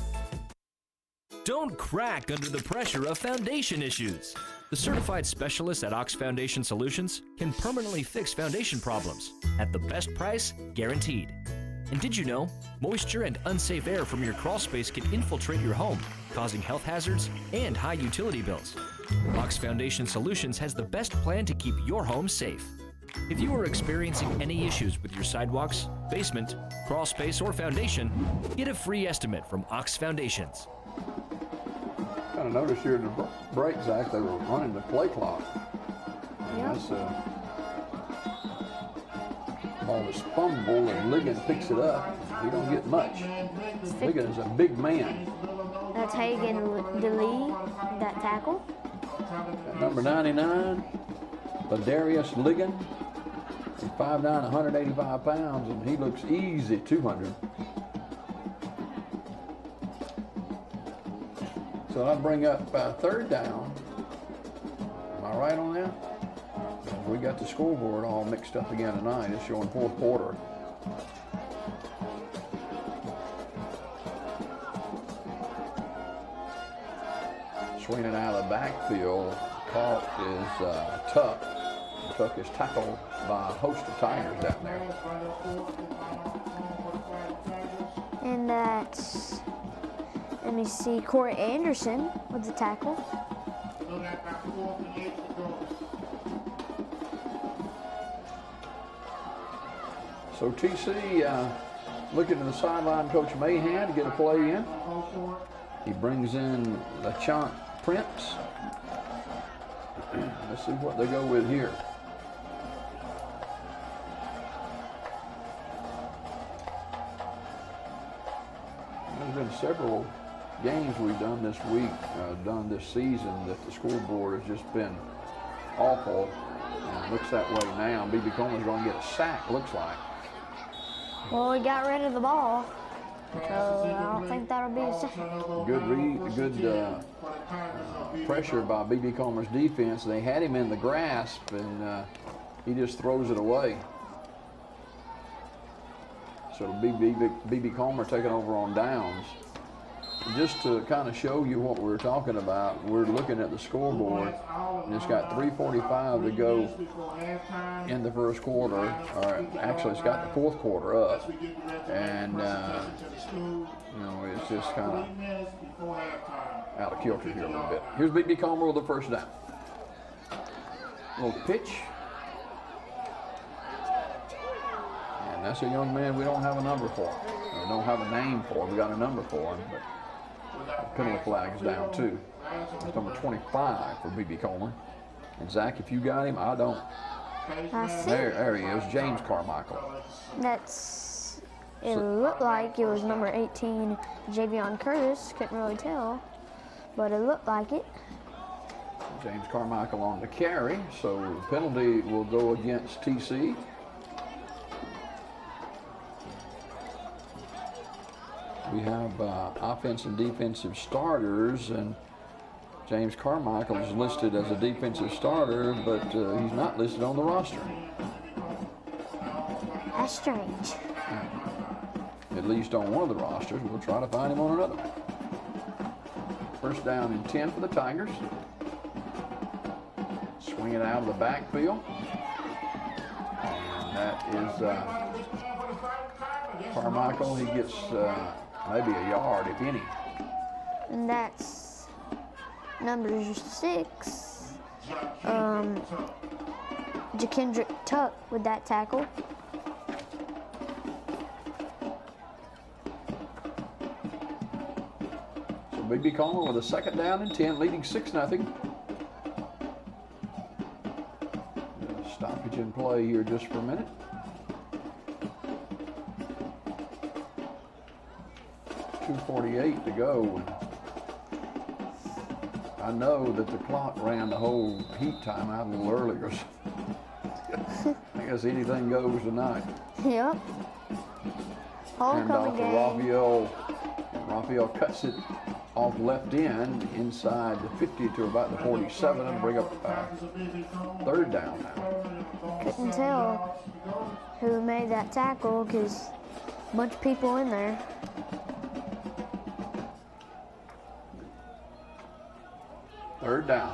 Don't crack under the pressure of foundation issues. The certified specialists at Ox Foundation Solutions can permanently fix foundation problems at the best price guaranteed. And did you know, moisture and unsafe air from your crawl space can infiltrate your home, causing health hazards and high utility bills? Ox Foundation Solutions has the best plan to keep your home safe. If you are experiencing any issues with your sidewalks, basement, crawl space, or foundation, get a free estimate from Ox Foundations. Kind of noticed here in the break, Zach, they were running the play clock. Yep. That's ball is fumbled and Ligon picks it up. He don't get much. Ligon is a big man. That's Hagan DeLee, that tackle. At number 99, Ladarius Ligon. He's 5'9", 185 pounds, and he looks easy 200. So I'll bring up 3rd down. Am I right on that? We got the scoreboard all mixed up again tonight. It's showing fourth quarter. Swinging out of the backfield, caught is Tuck. Tuck is tackled by a host of Tigers down there. And that's, let me see, Corey Anderson with the tackle. So TC looking to the sideline, Coach Mahan to get a play in. He brings in LeChant Prince. Let's see what they go with here. There's been several games we've done this week, done this season, that the scoreboard has just been awful. And it looks that way now. B.B. Coleman's going to get a sack, looks like. Well, we got rid of the ball, so I don't think that'll be a sack. Good pressure by B.B. Coleman's defense. They had him in the grasp, and he just throws it away. So B.B. Coleman taking over on downs. Just to kind of show you what we're talking about, we're looking at the scoreboard, and it's got 3:45 to go in the first quarter. Or actually, it's got the fourth quarter up, and you know, it's just kind of out of kilter here a little bit. Here's B.B. Coleman with the first down. Little pitch. And that's a young man we don't have a number for. We don't have a name for. We got a number for him, but the penalty flag is down too. It's number 25 for B.B. Coleman. And Zach, if you got him, I don't. There he is, James Carmichael. It looked like it was number 18, Javion Curtis. Couldn't really tell, but it looked like it. James Carmichael on the carry, so the penalty will go against TC. We have offensive and defensive starters, and James Carmichael is listed as a defensive starter, but he's not listed on the roster. That's strange. At least on one of the rosters. We'll try to find him on another. First down and 10 for the Tigers. Swing it out of the backfield. And that is Carmichael. He gets maybe a yard, if any. And that's number 6, Jakendrick Tuck with that tackle. So B.B. Coleman with a second down and 10, leading 6-0. Stoppage in play here just for a minute. .248 to go. I know that the clock ran the whole heat time out a little earlier. So I guess anything goes tonight. Yep. Homecoming game. Raphael cuts it off left end inside the 50 to about the 47 and bring up third down now. Couldn't tell who made that tackle because a bunch of people in there. Third down.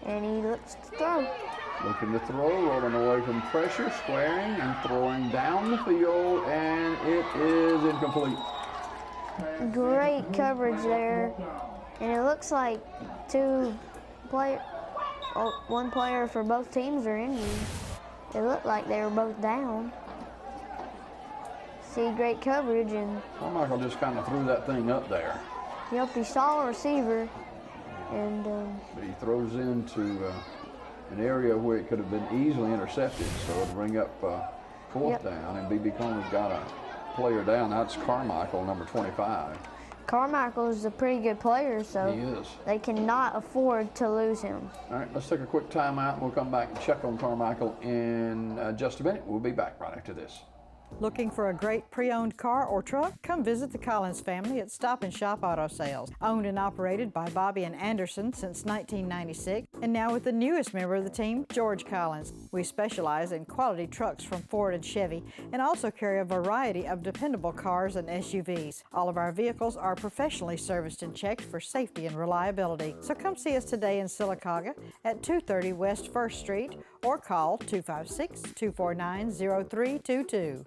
And he looks to throw. Looking to throw, rolling away from pressure, squaring and throwing down the field, and it is incomplete. Great coverage there. And it looks like one player for both teams are injured. It looked like they were both down. See, great coverage, and Carmichael just kind of threw that thing up there. Yep, he saw a receiver, and but he throws into an area where it could have been easily intercepted, so it'll bring up fourth down, and B.B. Coleman's got a player down. That's Carmichael, number 25. Carmichael is a pretty good player, so he is. They cannot afford to lose him. All right, let's take a quick timeout. We'll come back and check on Carmichael in just a minute. We'll be back right after this. Looking for a great pre-owned car or truck? Come visit the Collins family at Stop and Shop Auto Sales. Owned and operated by Bobby and Anderson since 1996, and now with the newest member of the team, George Collins. We specialize in quality trucks from Ford and Chevy, and also carry a variety of dependable cars and SUVs. All of our vehicles are professionally serviced and checked for safety and reliability. So come see us today in Sylacauga at 230 West 1st Street, or call 256-249-0322.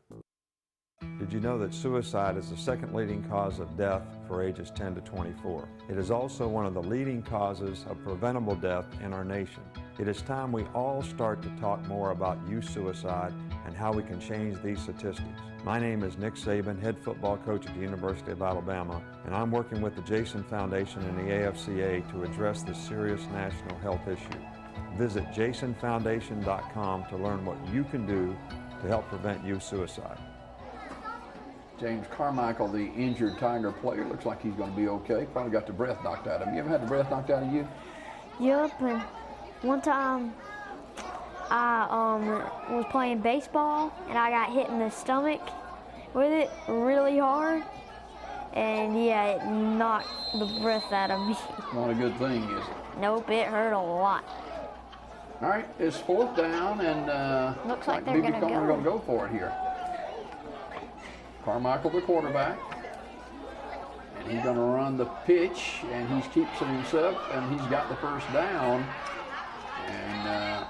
Did you know that suicide is the second leading cause of death for ages 10 to 24? It is also one of the leading causes of preventable death in our nation. It is time we all start to talk more about youth suicide and how we can change these statistics. My name is Nick Saban, head football coach at the University of Alabama, and I'm working with the Jason Foundation and the AFCA to address this serious national health issue. Visit jasonfoundation.com to learn what you can do to help prevent youth suicide. James Carmichael, the injured Tiger player, looks like he's going to be okay. Probably got the breath knocked out of him. You ever had the breath knocked out of you? Yep, and one time I was playing baseball and I got hit in the stomach with it really hard. And yeah, it knocked the breath out of me. Not a good thing, is it? Nope, it hurt a lot. All right, it's 4th down, and looks like they're going to go. We're going to go for it here. Carmichael, the quarterback, and he's going to run the pitch, and he keeps it himself, and he's got the first down. And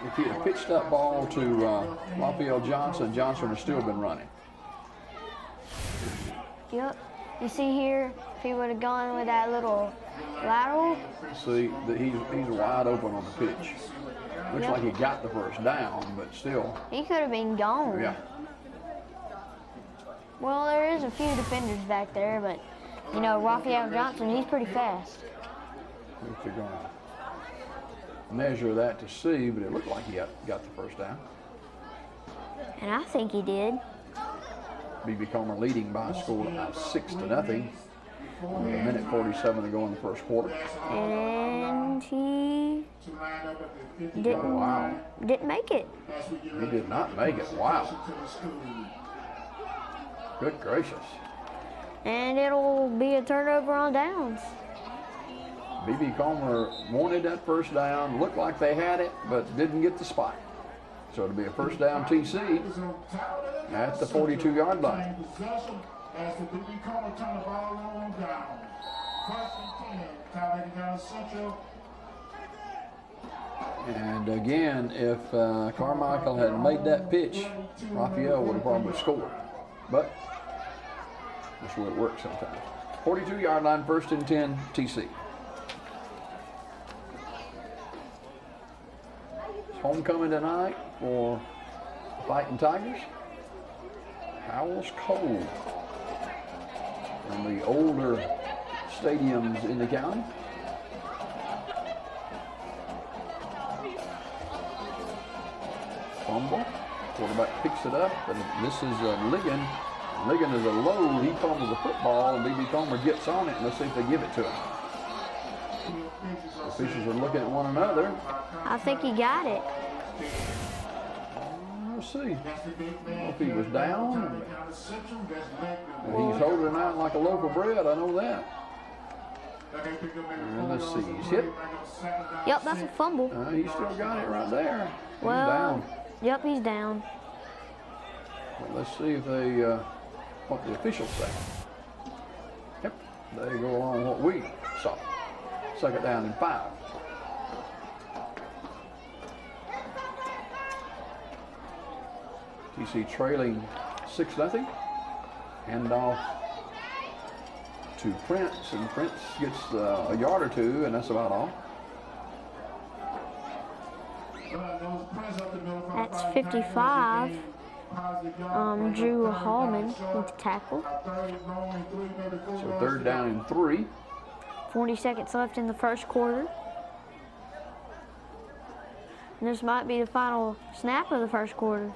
if he had pitched that ball to Raphael Johnson, Johnson would have still been running. Yep. You see here, if he would have gone with that little lateral. See, he's wide open on the pitch. Looks like he got the first down, but still. He could have been gone. Yeah. Well, there is a few defenders back there, but, you know, Raphael Johnson, he's pretty fast. I think they're going to measure that to see, but it looked like he got the first down. And I think he did. B.B. Comer leading by a score of 6-0. With a minute 47 to go in the first quarter. And he didn't make it. He did not make it. Wow. Good gracious. And it'll be a turnover on downs. B.B. Comer wanted that first down, looked like they had it, but didn't get the spot. So it'll be a first down TC at the 42-yard line. As the B.B. Comer turn the ball on down. 1st and 10, Talladega Central. And again, if Carmichael had made that pitch, Raphael would have probably scored. But that's the way it works sometimes. 42-yard line, 1st and 10, TC. It's homecoming tonight for the Fighting Tigers. Howell's Cove. One of the older stadiums in the county. Fumble. Quarterback picks it up, and this is Ligon. Ligon is a low. He fumbles the football, and B.B. Comer gets on it, and let's see if they give it to him. The officials are looking at one another. I think he got it. Let's see. I don't know if he was down. He's holding out like a loaf of bread, I know that. And let's see, he's hit. Yep, that's a fumble. He's still got it right there. Well, he's down. Yep, he's down. Well, let's see if they, what the officials say. Yep, they go along with what we saw. 2nd down and 5. TC trailing 6-0. Hand off to Prince, and Prince gets a yard or two, and that's about all. That's 55. Drew Hallman with the tackle. So 3rd down and 3. 40 seconds left in the first quarter. And this might be the final snap of the first quarter.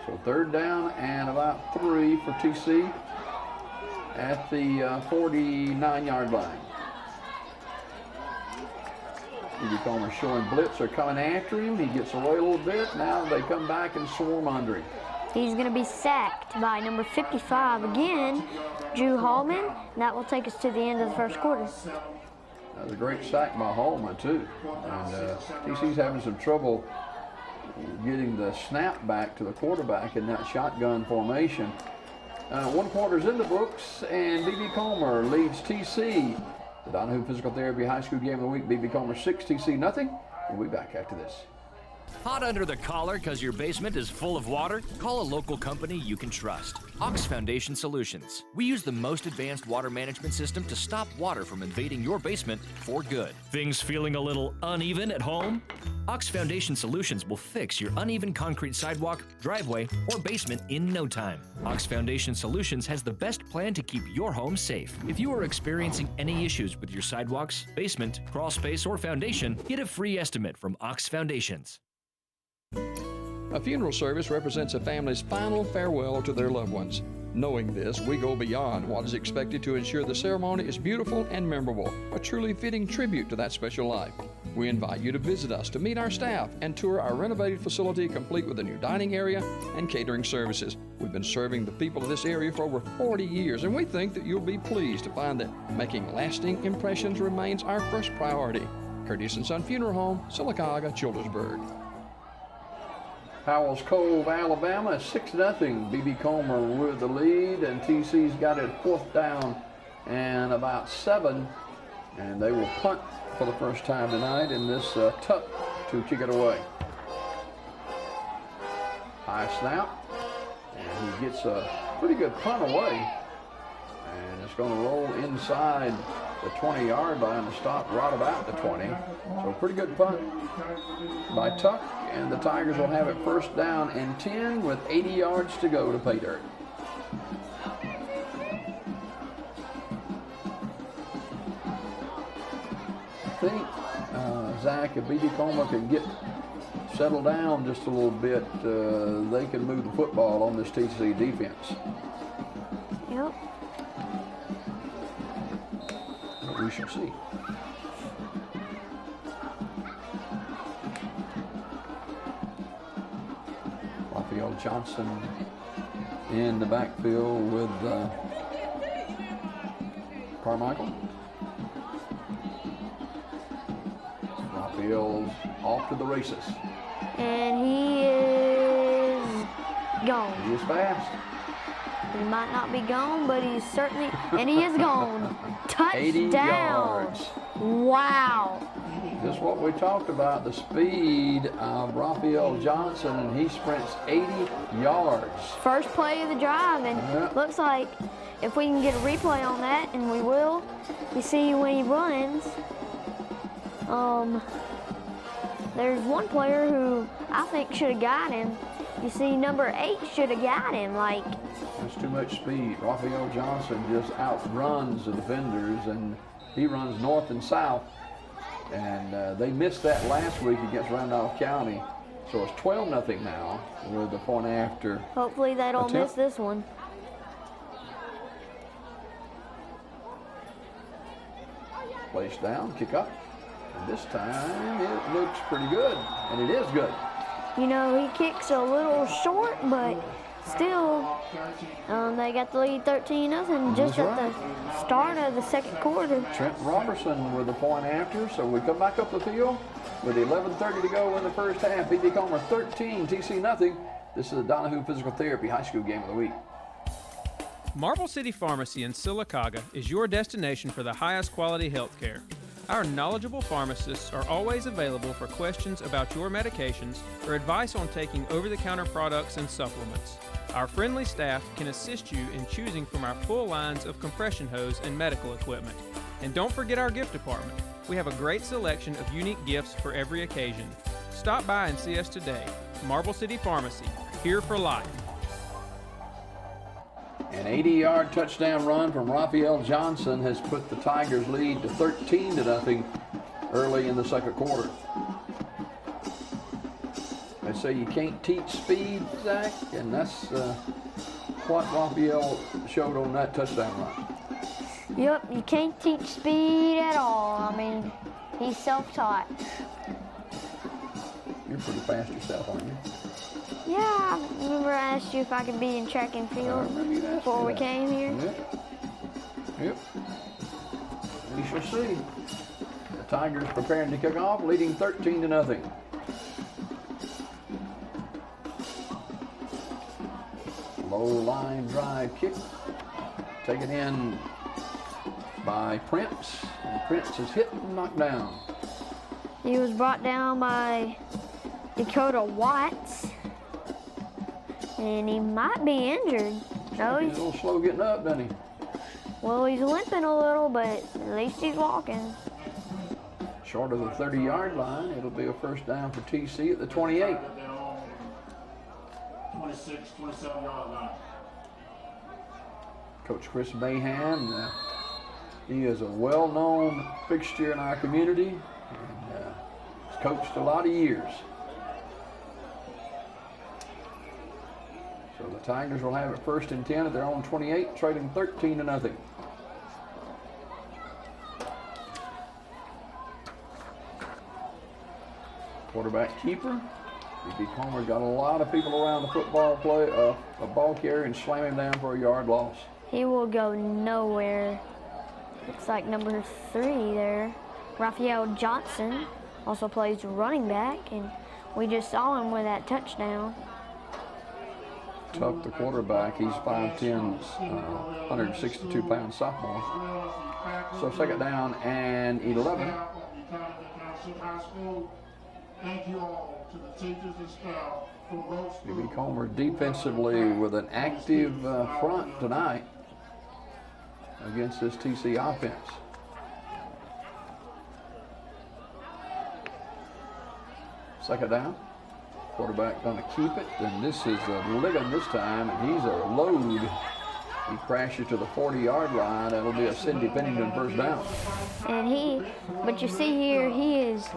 So 3rd down and about 3 for TC at the 49-yard line. B.B. Comer showing blitz. They're coming after him. He gets away a little bit. Now they come back and swarm under him. He's going to be sacked by number 55 again, Drew Hallman. And that will take us to the end of the first quarter. That was a great sack by Hallman, too. And TC's having some trouble getting the snap back to the quarterback in that shotgun formation. 1 quarter's in the books, and B.B. Comer leads TC. The Donahue Physical Therapy High School Game of the Week, B.B. Comer 6, TC nothing. We'll be back after this. Hot under the collar because your basement is full of water? Call a local company you can trust. Ox Foundation Solutions. We use the most advanced water management system to stop water from invading your basement for good. Things feeling a little uneven at home? Ox Foundation Solutions will fix your uneven concrete sidewalk, driveway, or basement in no time. Ox Foundation Solutions has the best plan to keep your home safe. If you are experiencing any issues with your sidewalks, basement, crawl space, or foundation, get a free estimate from Ox Foundations. A funeral service represents a family's final farewell to their loved ones. Knowing this, we go beyond what is expected to ensure the ceremony is beautiful and memorable, a truly fitting tribute to that special life. We invite you to visit us to meet our staff and tour our renovated facility complete with a new dining area and catering services. We've been serving the people of this area for over 40 years, and we think that you'll be pleased to find that making lasting impressions remains our first priority. Curtis & Son Funeral Home, Sylacauga, Childersburg. Howells Cove, Alabama, 6-0. B.B. Comer with the lead, and TC's got it 4th down and about 7. And they will punt for the first time tonight in this tuck to kick it away. High snap, and he gets a pretty good punt away. And it's going to roll inside the 20-yard line to stop right about the 20. So pretty good punt by Tuck. And the Tigers will have it 1st down and 10 with 80 yards to go to pay dirt. I think, Zach, if B.B. Comer can get settled down just a little bit, they can move the football on this TC defense. Yep. But we shall see. Johnson in the backfield with Carmichael. Raphael's off to the races. And he is gone. He is fast. He might not be gone, but he's certainly, and he is gone. Touchdown. 80 yards. Wow. Just what we talked about, the speed of Raphael Johnson, and he sprints 80 yards. First play of the drive, and looks like if we can get a replay on that, and we will, we see when he runs, there's one player who I think should have got him. You see, number 8 should have got him. Like, there's too much speed. Raphael Johnson just outruns the defenders, and he runs north and south. And they missed that last week against Randolph County. So it's 12-0 now with the point after. Hopefully they don't miss this one. Placed down, kick up. And this time it looks pretty good. And it is good. You know, he kicks a little short, but still, they got the lead 13-0 just at the start of the second quarter. Trent Robertson with the point after, so we come back up the field with 11:30 to go in the first half. B.B. Comer 13, TC nothing. This is the Donahue Physical Therapy High School Game of the Week. Marble City Pharmacy in Sylacauga is your destination for the highest quality health care. Our knowledgeable pharmacists are always available for questions about your medications or advice on taking over-the-counter products and supplements. Our friendly staff can assist you in choosing from our full lines of compression hose and medical equipment. And don't forget our gift department. We have a great selection of unique gifts for every occasion. Stop by and see us today. Marble City Pharmacy, here for life. An 80-yard touchdown run from Raphael Johnson has put the Tigers' lead to 13-0 early in the second quarter. They say you can't teach speed, Zach, and that's what Raphael showed on that touchdown run. Yep, you can't teach speed at all. I mean, he's self-taught. You're pretty fast yourself, aren't you? Yeah, I remember I asked you if I could be in track and field before we came here. Yep. We shall see. The Tigers preparing to kick off, leading 13-0. Low line drive kick. Taken in by Prince. And Prince is hit and knocked down. He was brought down by Dakota Watts. And he might be injured. No, He's a little slow getting up, doesn't he? Well, he's limping a little, but at least he's walking. Short of the 30-yard line, it'll be a first down for TC at the 28. 26, 27-yard line. Coach Chris Mahan, he is a well-known fixture in our community and has coached a lot of years. So the Tigers will have it 1st and 10 at their own 28, trailing 13-0. Quarterback keeper. B.B. Comer got a lot of people around the football ball carrier and slam him down for a yard loss. He will go nowhere. Looks like number 3 there. Raphael Johnson also plays running back, and we just saw him with that touchdown. Tuck, the quarterback, he's 5'10", 162-pound sophomore. So 2nd down and 11. Thank you all to the teachers and staff for both. B.B. Comer defensively with an active front tonight against this TC offense. Second down. Quarterback going to keep it, and this is Ligon this time, and he's a load. He crashes to the 40-yard line. That'll be a Cindy Pennington first down. And but you see here, he is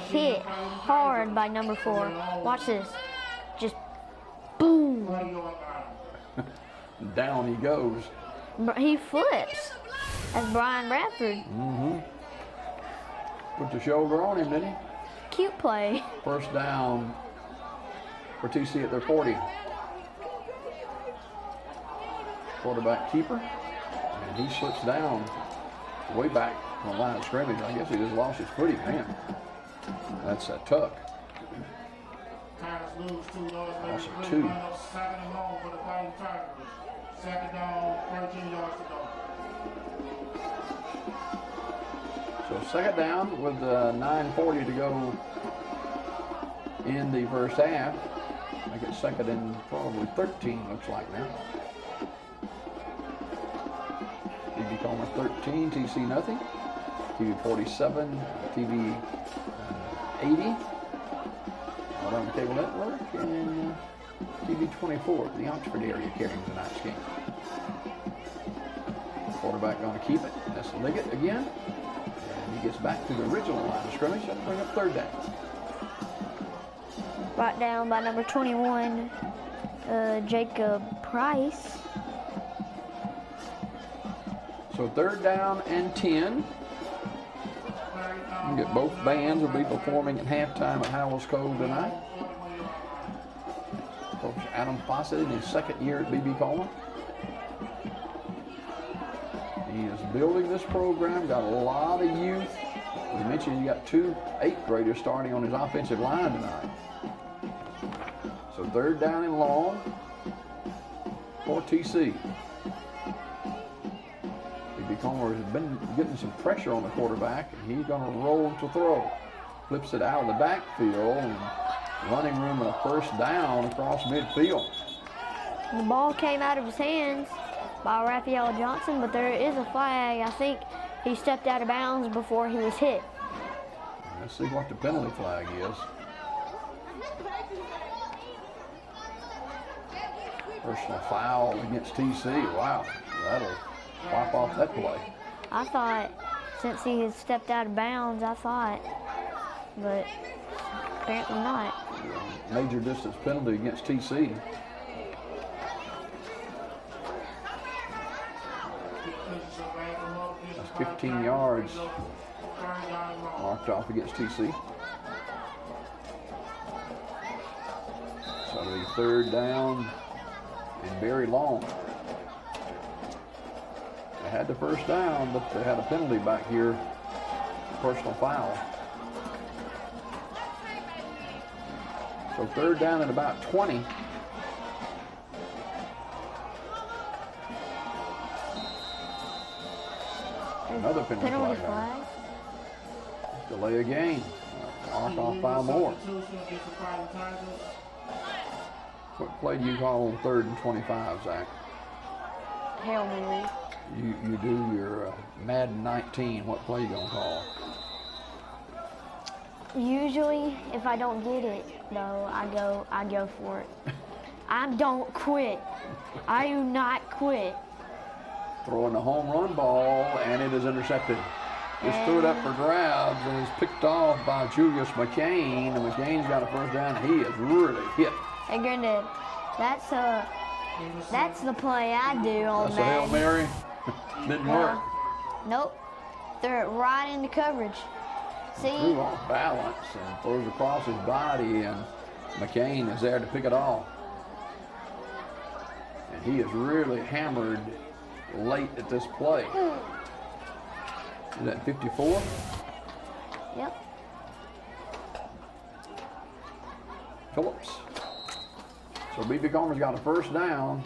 hit hard by number 4. Watch this. Just boom. Down he goes. He flips. That's Brian Bradford. Put the shoulder on him, didn't he? Cute play. First down for TC at their 40. Quarterback keeper, and he slips down way back on the line of scrimmage. I guess he just lost his footing, man. That's a tuck. Loss of 2. 2nd and long for the Fighting Tigers. 2nd down, 13 yards to go. So 2nd down with 9:40 to go in the first half. Make it 2nd and probably 13, looks like now. B.B. Comer 13, TC nothing. TV 47, TV 80. Out on the cable network, and TV 24, the Oxford area carrying tonight's game. Quarterback going to keep it. That's Liggett again. And he gets back to the original line of scrimmage. That'll bring up 3rd down. Brought down by number 21, Jacob Price. So 3rd down and 10. You get both bands will be performing at halftime at Howells Cove tonight. Coach Adam Fawcett in his 2nd year at B.B. Comer. He is building this program, got a lot of youth. We mentioned he got 2 8th graders starting on his offensive line tonight. So 3rd down and long for TC. B.B. Comer has been getting some pressure on the quarterback, and he's going to roll to throw. Flips it out of the backfield, and running room and a first down across midfield. The ball came out of his hands by Raphael Johnson, but there is a flag. I think he stepped out of bounds before he was hit. Let's see what the penalty flag is. Personal foul against TC. Wow, that'll wipe off that play. I thought, since he had stepped out of bounds, but apparently not. Major distance penalty against TC. That's 15 yards marked off against TC. So the third down and very long. They had the first down, but they had a penalty back here, personal foul. So third down at about 20. Another penalty flag. Delay a game. Mark off 5 more. What play do you call on 3rd and 25, Zach? Hail Mary. You do your Madden 19. What play you gonna call? Usually, if I don't get it, though, I go for it. I don't quit. I do not quit. Throwing the home run ball, and it is intercepted. Just threw it up for grabs, and it's picked off by Julius McCain. And McCain's got a first down, and he is really hit. Hey, Granddad, that's the play I do on That's a Hail Mary. Didn't work. Nope. Threw it right into coverage. See? Threw off balance and throws across his body, and McCain is there to pick it off. And he is really hammered late at this play. Is that 54? Yep. Phillips. So B.B. Comer's got a first down.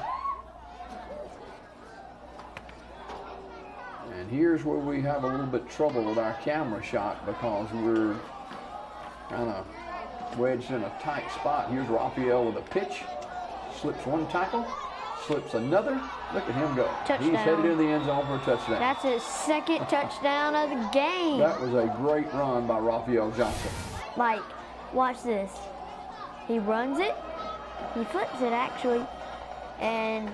And here's where we have a little bit trouble with our camera shot because we're kind of wedged in a tight spot. Here's Raphael with a pitch. Slips one tackle, slips another. Look at him go. Touchdown. He's headed into the end zone for a touchdown. That's his second touchdown of the game. That was a great run by Raphael Johnson. Like, watch this. He runs it. He flips it, actually, and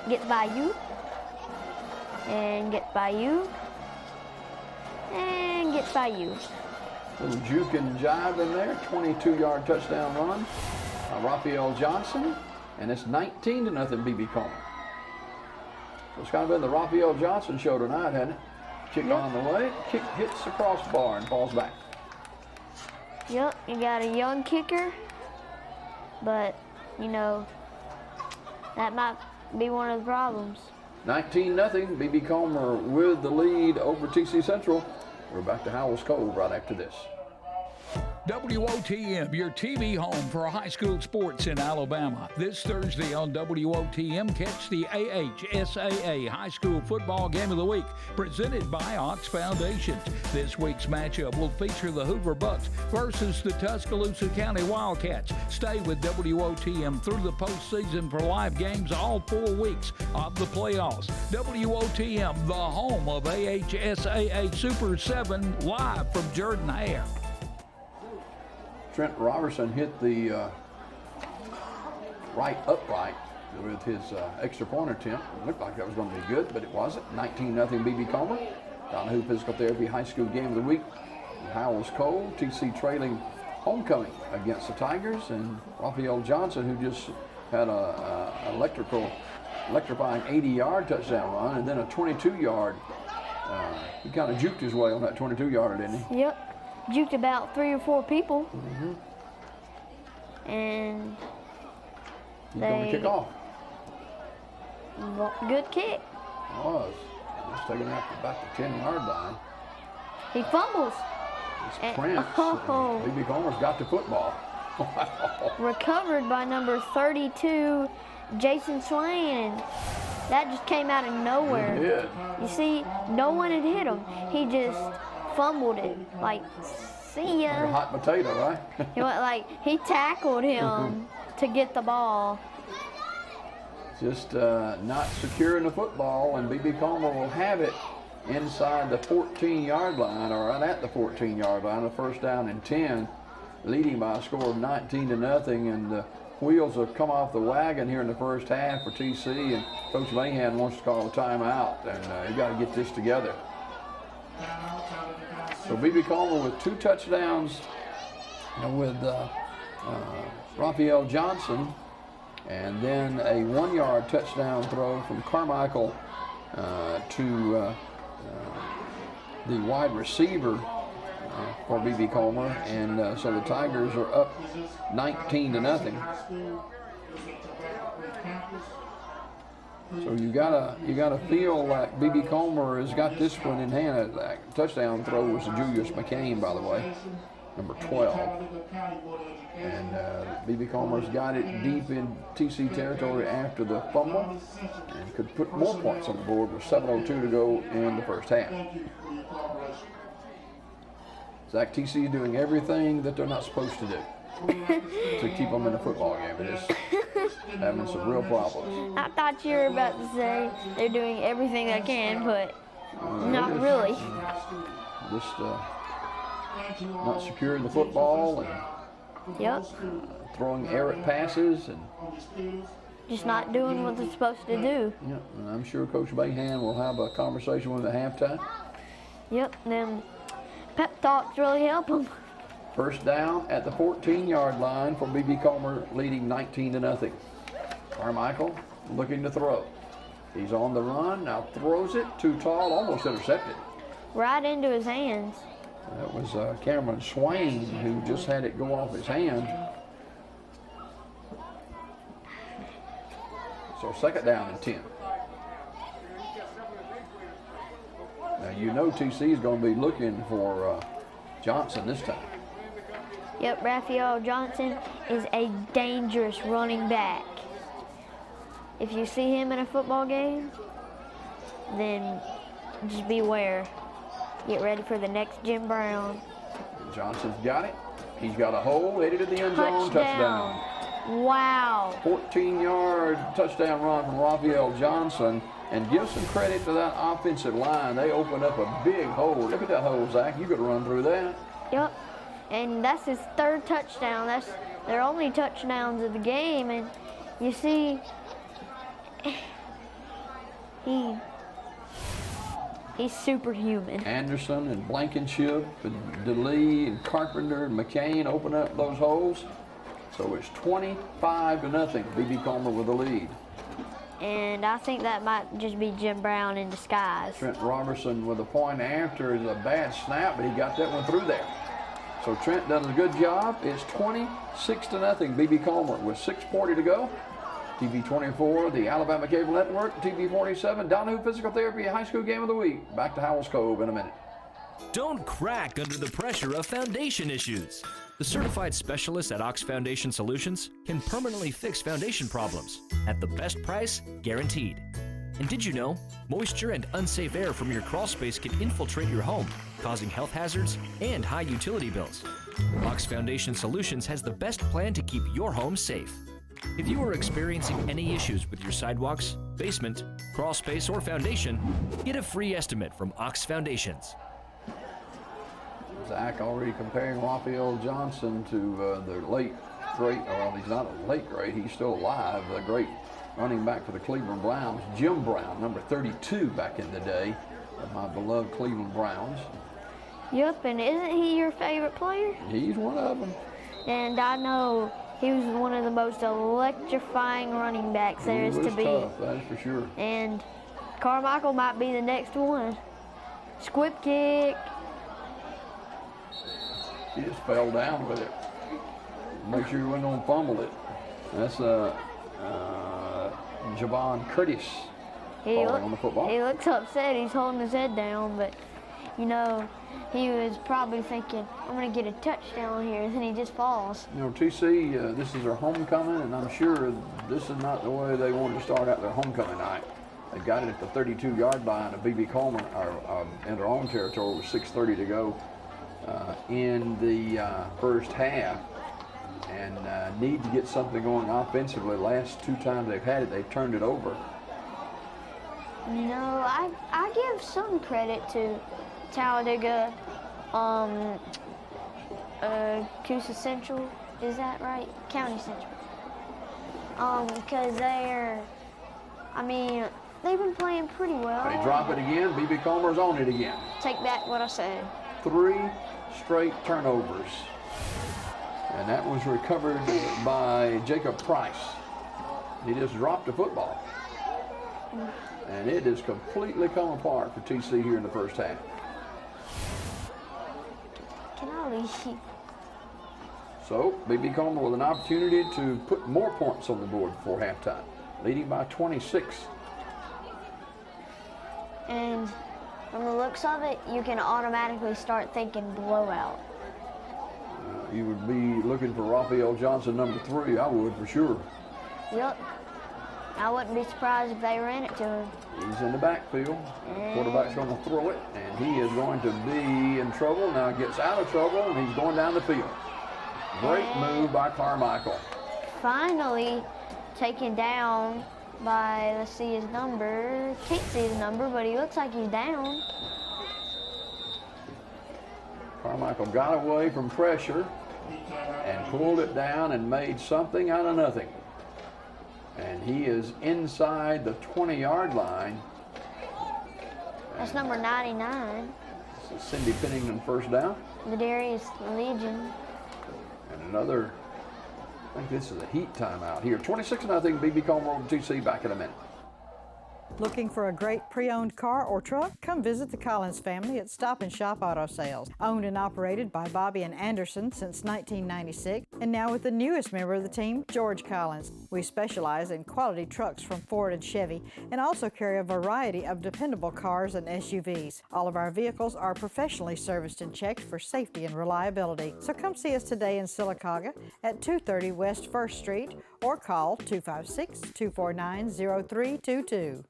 gets by you. And gets by you. And gets by you. Little juke and jive in there. 22-yard touchdown run by Raphael Johnson. And it's 19-0 B.B. Comer. So it's kind of been the Raphael Johnson show tonight, hasn't it? Kick on the way. Kick hits the crossbar and falls back. Yep, you got a young kicker. But, you know, that might be one of the problems. 19-0, B.B. Comer with the lead over TC Central. We're back to Howells Cove right after this. WOTM, your TV home for high school sports in Alabama. This Thursday on WOTM, catch the AHSAA High School Football Game of the Week, presented by Ox Foundation. This week's matchup will feature the Hoover Bucks versus the Tuscaloosa County Wildcats. Stay with WOTM through the postseason for live games all 4 weeks of the playoffs. WOTM, the home of AHSAA Super 7, live from Jordan Hare. Trent Robertson hit the right upright with his extra point attempt. It looked like that was going to be good, but it wasn't. 19-0 B.B. Comer. Donahue Physical Therapy High School Game of the Week. Howells Cove, TC trailing homecoming against the Tigers, and Raphael Johnson, who just had a electrifying 80-yard touchdown run, and then a 22-yard. He kind of juked his way on that 22-yarder, didn't he? Yep. Juked about 3 or 4 people. And he's going to kick off. Good kick. It was. He's taking it about the 10-yard line. He fumbles. It's Prince. B.B. Comer's got the football. Wow. Recovered by number 32, Jason Swain. And that just came out of nowhere. It did. You see, no one had hit him. He just fumbled it. Like, see ya. Like a hot potato, right? he tackled him to get the ball. Just not securing the football, and B.B. Comer will have it inside the 14-yard line, or right at the 14-yard line, a first down and 10, leading by a score of 19-0, and the wheels have come off the wagon here in the first half for TC, and Coach Mahan wants to call a timeout, and you got to get this together. So B.B. Comer with 2 touchdowns with Raphael Johnson, and then a 1-yard touchdown throw from Carmichael to the wide receiver for B.B. Comer, and so the Tigers are up 19-0. So you gotta feel like B.B. Comer has got this one in hand. That touchdown throw was to Julius McCain, by the way, number 12. And B.B. Comer's got it deep in TC territory after the fumble and could put more points on the board with 7:02 to go in the first half. Zach, TC is doing everything that they're not supposed to do to keep them in the football game. It is having some real problems. I thought you were about to say they're doing everything they can, but not really. Just not securing the football and throwing errant passes and just not doing what they're supposed to do. Yep, and I'm sure Coach Bayhan will have a conversation with them at halftime. Yep, them pep talks really help them. First down at the 14-yard line for B.B. Comer, leading 19-0. Carmichael looking to throw. He's on the run, now throws it, too tall, almost intercepted. Right into his hands. That was Cameron Swain who just had it go off his hand. So second down and 10. Now you know TC is going to be looking for Johnson this time. Yep, Raphael Johnson is a dangerous running back. If you see him in a football game, then just beware. Get ready for the next Jim Brown. Johnson's got it. He's got a hole, headed to the end zone, touchdown. Wow. 14-yard touchdown run from Raphael Johnson. And give some credit to that offensive line. They opened up a big hole. Look at that hole, Zach. You could run through that. Yep. And that's his third touchdown. That's their only touchdowns of the game. And you see, he's superhuman. Anderson and Blankenship and DeLee and Carpenter and McCain open up those holes. So it's 25-0. B.B. Comer with the lead. And I think that might just be Jim Brown in disguise. Trent Robertson with a point after is a bad snap, but he got that one through there. So Trent does a good job. It's 26-0. B.B. Comer with 6:40 to go. TV 24, the Alabama Cable Network, TV 47, Donahue Physical Therapy High School Game of the Week. Back to Howells Cove in a minute. Don't crack under the pressure of foundation issues. The certified specialists at Ox Foundation Solutions can permanently fix foundation problems at the best price guaranteed. And did you know, moisture and unsafe air from your crawl space can infiltrate your home, causing health hazards and high utility bills? Ox Foundation Solutions has the best plan to keep your home safe. If you are experiencing any issues with your sidewalks, basement, crawl space, or foundation, get a free estimate from Ox Foundations. Zach already comparing Raphael Johnson to the late, great, well, he's not a late great, he's still alive, the great running back for the Cleveland Browns, Jim Brown, number 32 back in the day of my beloved Cleveland Browns. Yep, and isn't he your favorite player? He's one of them. And I know he was one of the most electrifying running backs there is to be. Tough, that's for sure. And Carmichael might be the next one. Squib kick. He just fell down with it. Make sure he wasn't going to fumble it. That's Javon Curtis falling on the football. He looks upset. He's holding his head down, but, you know, he was probably thinking, I'm going to get a touchdown here, and then he just falls. You know, TC, this is their homecoming, and I'm sure this is not the way they wanted to start out their homecoming night. They got it at the 32-yard line of B.B. Coleman, in their own territory with 6:30 to go in the first half, and need to get something going offensively. Last two times they've had it, they've turned it over. You know, I give some credit to Talladega, Coosa Central, is that right? County Central. Because they've been playing pretty well. They drop it again, B.B. Comer's on it again. Take back what I said. 3 straight turnovers. And that was recovered by Jacob Price. He just dropped the football. And it has completely come apart for TC here in the first half. Can I leave? So B.B. Comer with an opportunity to put more points on the board before halftime, leading by 26. And from the looks of it, you can automatically start thinking blowout. You would be looking for Raphael Johnson, number 3. I would, for sure. Yep. I wouldn't be surprised if they ran it to him. He's in the backfield. Quarterback's going to throw it, and he is going to be in trouble. Now gets out of trouble, and he's going down the field. Great move by Carmichael. Finally taken down by, let's see his number. Can't see his number, but he looks like he's down. Carmichael got away from pressure and pulled it down and made something out of nothing. And he is inside the 20-yard line. That's number 99. This is Cindy Pennington first down. The Darius Legion. And another, I think this is a heat timeout here. 26-0, B.B. Comer over TC. Back in a minute. Looking for a great pre-owned car or truck? Come visit the Collins family at Stop & Shop Auto Sales. Owned and operated by Bobby and Anderson since 1996, and now with the newest member of the team, George Collins. We specialize in quality trucks from Ford and Chevy, and also carry a variety of dependable cars and SUVs. All of our vehicles are professionally serviced and checked for safety and reliability. So come see us today in Sylacauga at 230 West 1st Street, or call 256-249-0322.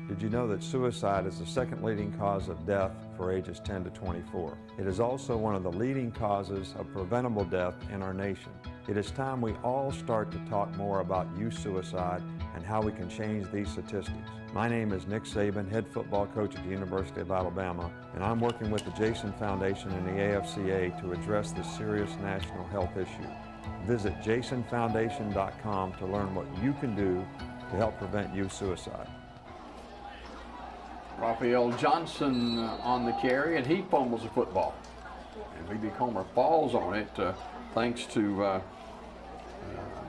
Did you know that suicide is the second leading cause of death for ages 10 to 24? It is also one of the leading causes of preventable death in our nation. It is time we all start to talk more about youth suicide and how we can change these statistics. My name is Nick Saban, head football coach at the University of Alabama, and I'm working with the Jason Foundation and the AFCA to address this serious national health issue. Visit jasonfoundation.com to learn what you can do to help prevent youth suicide. Raphael Johnson on the carry, and he fumbles the football. And B.B. Comer falls on it thanks to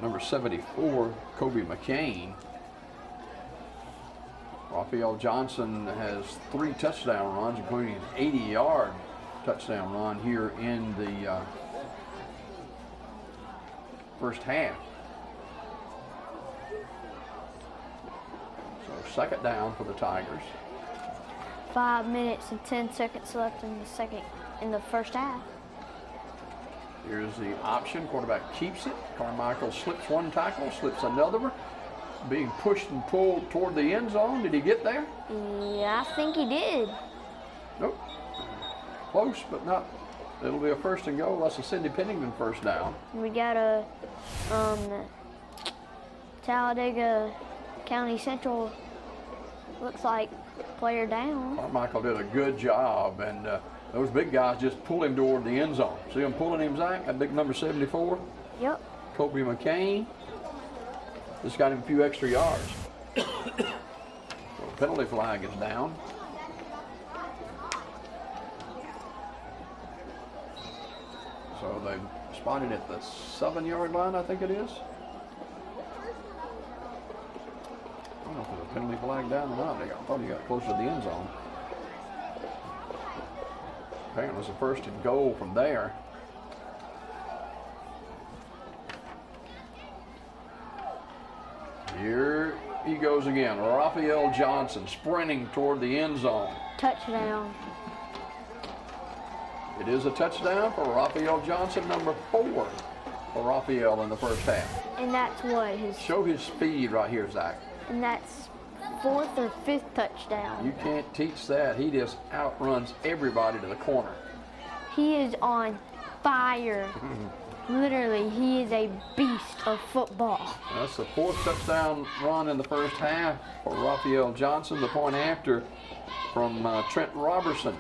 number 74, Kobe McCain. Raphael Johnson has 3 touchdown runs, including an 80-yard touchdown run here in the first half. So second down for the Tigers. 5 minutes and 10 seconds left in the first half. Here's the option. Quarterback keeps it. Carmichael slips one tackle, slips another one. Being pushed and pulled toward the end zone. Did he get there? Yeah, I think he did. Nope. Close, but not. It'll be a first and goal. That's a Cindy Pennington first down. We got a Talladega County Central, looks like, player down. Carmichael did a good job, and those big guys just pull him toward the end zone. See him pulling him, Zach? That big number 74? Yep. Kobe McCain. Just got him a few extra yards. So penalty flag is down. So they spotted at the 7-yard line, I think it is. I don't know if there's a penalty flag down or not. I thought he got closer to the end zone. Apparently it's a first and goal from there. Here he goes again. Raphael Johnson sprinting toward the end zone. Touchdown. It is a touchdown for Raphael Johnson, number 4 for Raphael in the first half. And that's what his... Show his speed right here, Zach. And that's 4th or 5th touchdown. You can't teach that. He just outruns everybody to the corner. He is on fire. Literally, he is a beast of football. That's the 4th touchdown run in the first half for Raphael Johnson. The point after from Trent Robertson.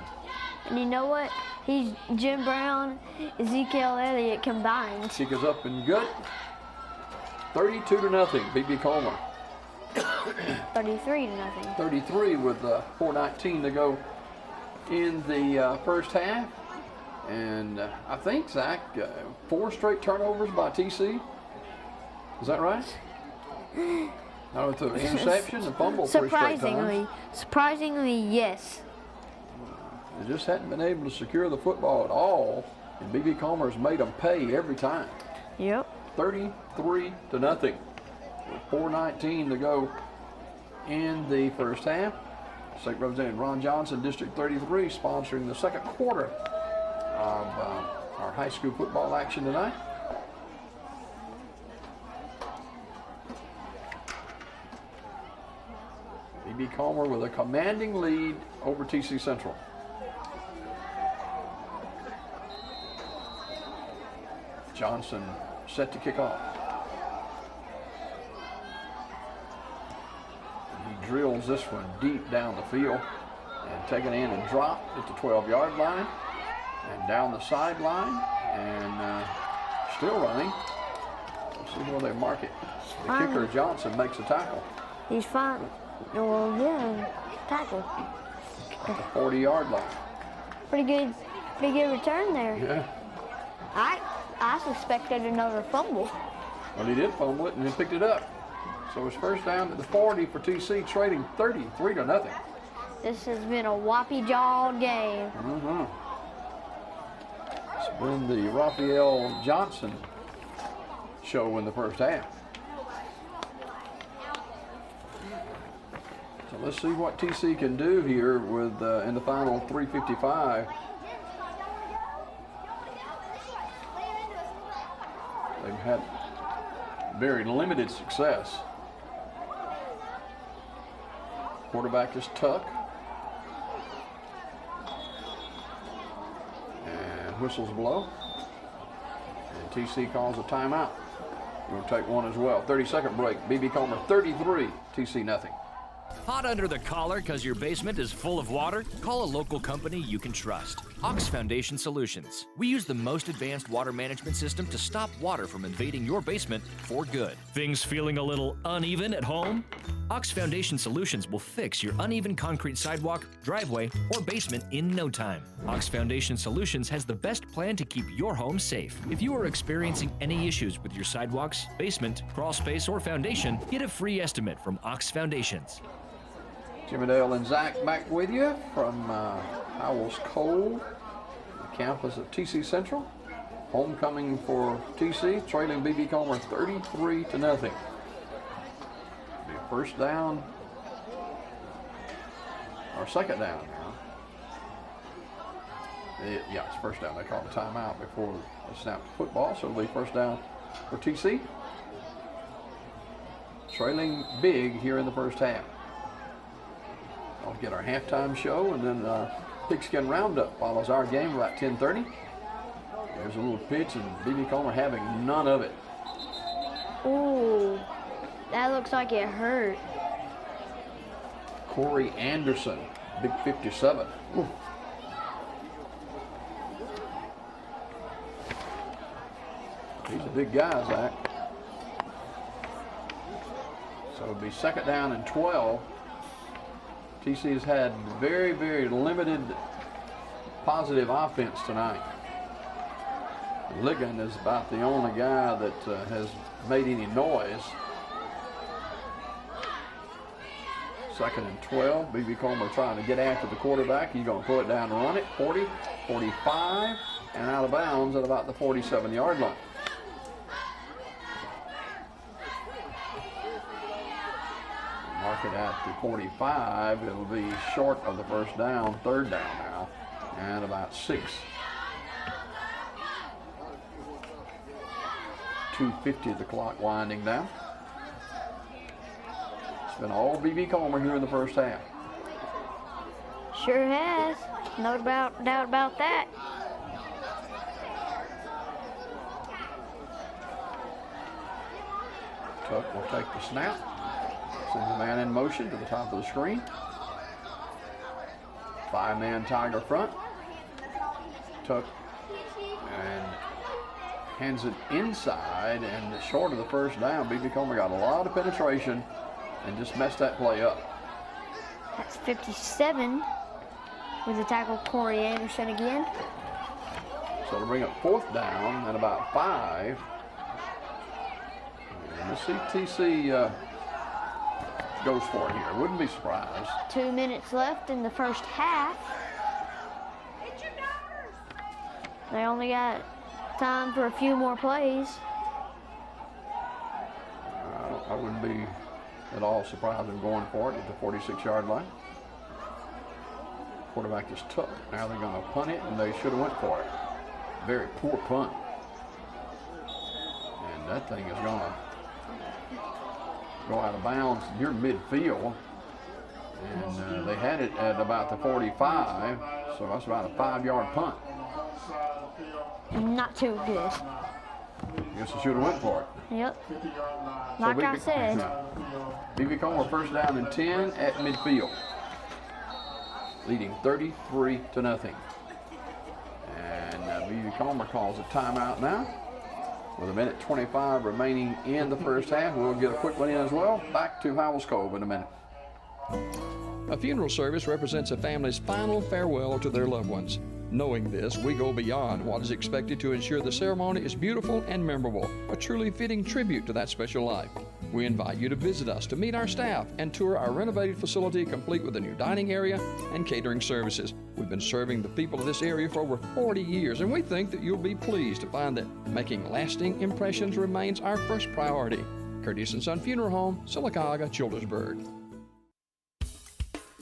And you know what? He's Jim Brown, Ezekiel Elliott combined. Kick is up and good. 32-0, B.B. Comer. 33-0. 33 with 4:19 to go in the first half. And I think, Zach, 4 straight turnovers by TC. Is that right? Now with the interception and fumble 3 straight times. Surprisingly, yes. They just hadn't been able to secure the football at all. And B.B. Comer's made them pay every time. Yep. 33-0 with 4:19 to go in the first half. State Representative Ron Johnson, District 33, sponsoring the second quarter of our high school football action tonight. B.B. Comer with a commanding lead over TC Central. Johnson set to kick off. He drills this one deep down the field and taken in and dropped at the 12-yard line and down the sideline and still running. Let's see where they mark it. The kicker, Johnson, makes a tackle. He's fine. Well, yeah, tackle. At the 40-yard line. Pretty good return there. Yeah. I suspected another fumble. Well, he did fumble it and then picked it up. So it's first down to the 40 for TC, trailing 33-0. This has been a whoppy-jawed game. It's been the Raphael Johnson show in the first half. So let's see what TC can do here with in the final 3:55. They've had very limited success. Quarterback is Tuck. And whistles blow. And TC calls a timeout. We'll take one as well. 30-second break. B.B. Comer 33, TC nothing. Hot under the collar because your basement is full of water? Call a local company you can trust. Ox Foundation Solutions. We use the most advanced water management system to stop water from invading your basement for good. Things feeling a little uneven at home? Ox Foundation Solutions will fix your uneven concrete sidewalk, driveway, or basement in no time. Ox Foundation Solutions has the best plan to keep your home safe. If you are experiencing any issues with your sidewalks, basement, crawl space, or foundation, get a free estimate from Ox Foundations. Jimmy Dale and Zach back with you from Howells Cove, the campus of TC Central. Homecoming for TC, trailing B.B. Comer 33-0. Be a first down, or second down now. Yeah, it's first down. They called a timeout before they snapped the football, so it'll be first down for TC. Trailing big here in the first half. I'll get our halftime show, and then Pigskin Roundup follows our game about 10:30. There's a little pitch, and B.B. Comer having none of it. Ooh, that looks like it hurt. Corey Anderson, big 57. Ooh. He's a big guy, Zach. So it'll be second down and 12. TC has had very, very limited positive offense tonight. Ligon is about the only guy that has made any noise. Second and 12. B.B. Comer trying to get after the quarterback. He's going to pull it down and run it. 40, 45, and out of bounds at about the 47-yard line. Mark it at the 45. It'll be short of the first down, third down now, and about 6. 2:50 the clock winding down. It's been all B.B. Comer here in the first half. Sure has. No doubt about that. Tuck will take the snap. Sends the man in motion to the top of the screen. 5-man Tiger front. Tuck and hands it inside and short of the first down. B.B. Comer got a lot of penetration and just messed that play up. That's 57 with the tackle Corey Anderson again. So to bring up fourth down and about 5. And let's see TC goes for it here. Wouldn't be surprised. 2 minutes left in the first half. They only got time for a few more plays. I wouldn't be at all surprised them going for it at the 46-yard line. Quarterback is tough. Now they're going to punt it, and they should have went for it. Very poor punt. And that thing is going to go out of bounds near midfield. And they had it at about the 45, so that's about a 5-yard punt. Not too good. Guess they should have went for it. Yep. Like I said. B.B. Comer first down and 10 at midfield, leading 33-0. And B.B. Comer calls a timeout now. With 1:25 remaining in the first half, we'll get a quick one in as well. Back to Howells Cove in a minute. A funeral service represents a family's final farewell to their loved ones. Knowing this, we go beyond what is expected to ensure the ceremony is beautiful and memorable, a truly fitting tribute to that special life. We invite you to visit us to meet our staff and tour our renovated facility complete with a new dining area and catering services. We've been serving the people of this area for over 40 years, and we think that you'll be pleased to find that making lasting impressions remains our first priority. Curtis & Son Funeral Home, Sylacauga, Childersburg.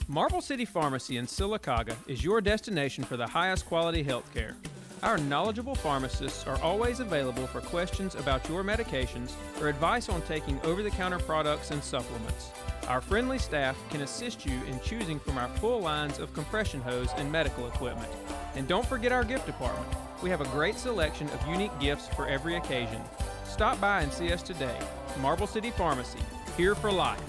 Marble City Pharmacy in Sylacauga is your destination for the highest quality health care. Our knowledgeable pharmacists are always available for questions about your medications or advice on taking over-the-counter products and supplements. Our friendly staff can assist you in choosing from our full lines of compression hose and medical equipment. And don't forget our gift department. We have a great selection of unique gifts for every occasion. Stop by and see us today. Marble City Pharmacy, here for life.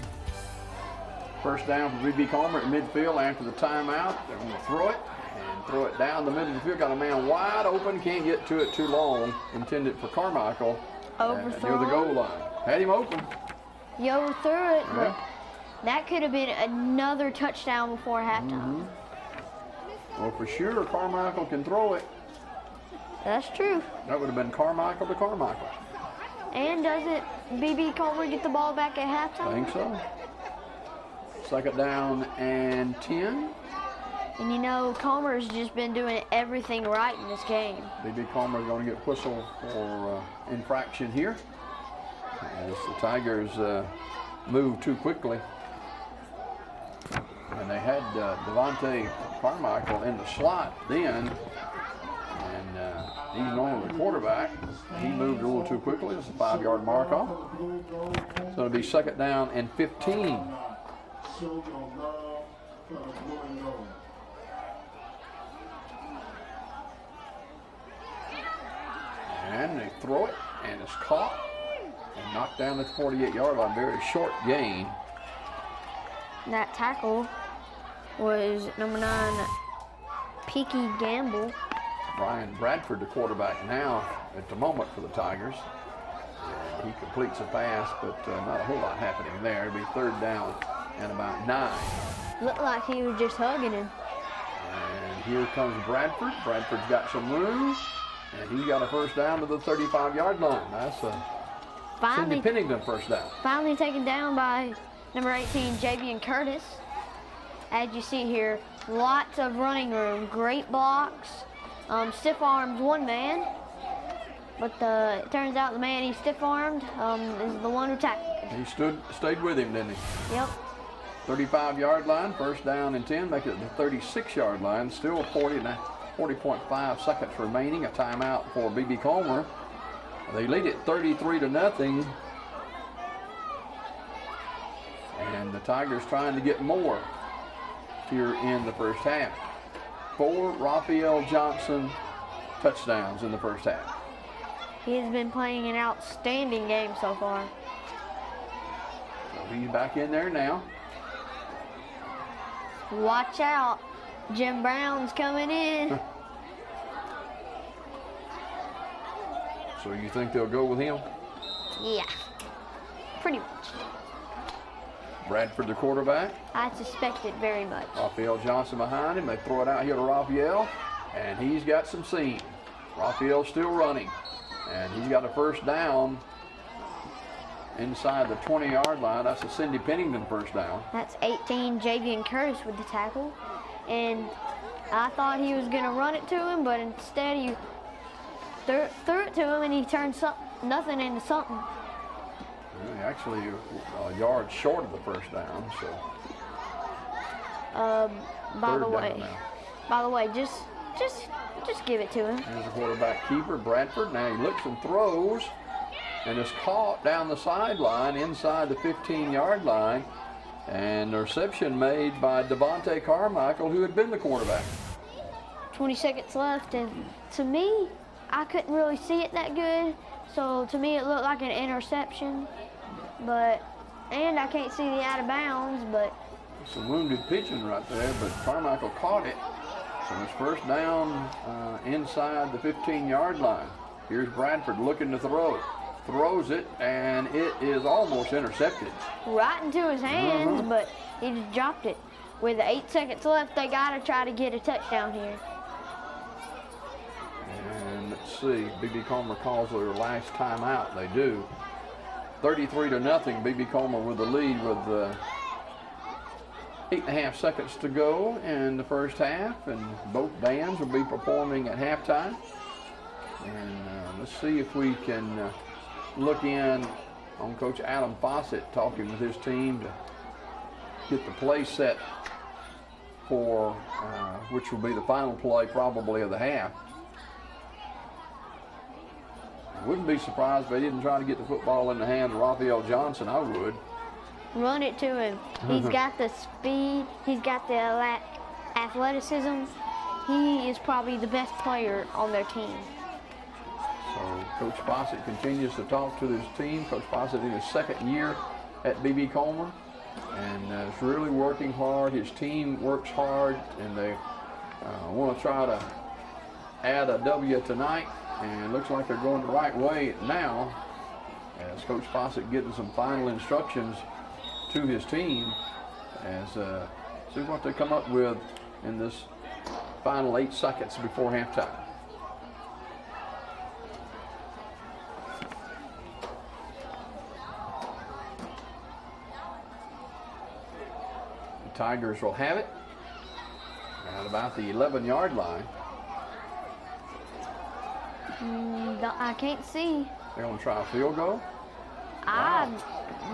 First down for B.B. Comer at midfield after the timeout. They're going to throw it and throw it down the middle of the field. Got a man wide open, can't get to it too long. Intended for Carmichael near the goal line. Had him open. You overthrew it, but that could have been another touchdown before halftime. Well, for sure, Carmichael can throw it. That's true. That would have been Carmichael to Carmichael. And doesn't B.B. Comer get the ball back at halftime? I think so. Second down and 10. And you know, Comer's just been doing everything right in this game. B.B. Comer is going to get whistled for infraction here, as the Tigers move too quickly. And they had Devontae Carmichael in the slot then, and he's normally the quarterback. He moved a little too quickly. It's a 5-yard mark off. So it'll be second down and 15. And they throw it, and it's caught and knocked down at the 48-yard line. Very short gain. That tackle was number 9, Peaky Gamble. Brian Bradford, the quarterback now at the moment for the Tigers. And he completes a pass, but not a whole lot happening there. It'll be third down and about 9. Looked like he was just hugging him. And here comes Bradford. Bradford's got some room, and he's got a first down to the 35-yard line. That's a Cindy Pennington first down. Finally taken down by number 18, Javian Curtis. As you see here, lots of running room, great blocks, stiff armed one man, but it turns out the man he stiff armed is the one who tackled him. He stayed with him, didn't he? Yep. 35-yard line, first down and 10, make it the 36-yard line. Still 40.5 seconds remaining. A timeout for B.B. Comer. They lead it 33-0. And the Tigers trying to get more here in the first half. 4 Raphael Johnson touchdowns in the first half. He has been playing an outstanding game so far. So he's back in there now. Watch out. Jim Brown's coming in. So you think they'll go with him? Yeah, pretty much. Bradford, the quarterback. I suspect it very much. Raphael Johnson behind him. They throw it out here to Raphael, and he's got some seam. Raphael's still running, and he's got a first down inside the 20-yard line. That's a Cindy Pennington first down. That's 18, Javian Curtis with the tackle. And I thought he was going to run it to him, but instead he threw it to him, and he turned nothing into something. Actually, a yard short of the first down. So. By the way, just give it to him. Here's the quarterback keeper, Bradford. Now he looks and throws, and is caught down the sideline inside the 15-yard line. And the reception made by Devontae Carmichael, who had been the quarterback. 20 seconds left, and to me, I couldn't really see it that good. So to me, it looked like an interception. And I can't see the out of bounds, but. It's a wounded pigeon right there, but Carmichael caught it. So it's first down inside the 15-yard line. Here's Bradford looking to throw. Throws it, and it is almost intercepted. Right into his hands, but he just dropped it. With 8 seconds left, they got to try to get a touchdown here. And let's see, BB Comer calls their last timeout. They do. 33-0, BB Comer with the lead with 8.5 seconds to go in the first half, and both bands will be performing at halftime. And let's see if we can look in on Coach Adam Fawcett talking with his team to get the play set for which will be the final play probably of the half. I wouldn't be surprised if they didn't try to get the football in the hands of Raphael Johnson. I would. Run it to him. He's got the speed. He's got the athleticism. He is probably the best player on their team. So Coach Fawcett continues to talk to his team. Coach Fawcett in his second year at BB Comer, and is really working hard. His team works hard, and they want to try to add a W tonight. And it looks like they're going the right way now, as Coach Fawcett getting some final instructions to his team, as see what they come up with in this final 8 seconds before halftime. The Tigers will have it at about the 11-yard line. I can't see. They're going to try a field goal.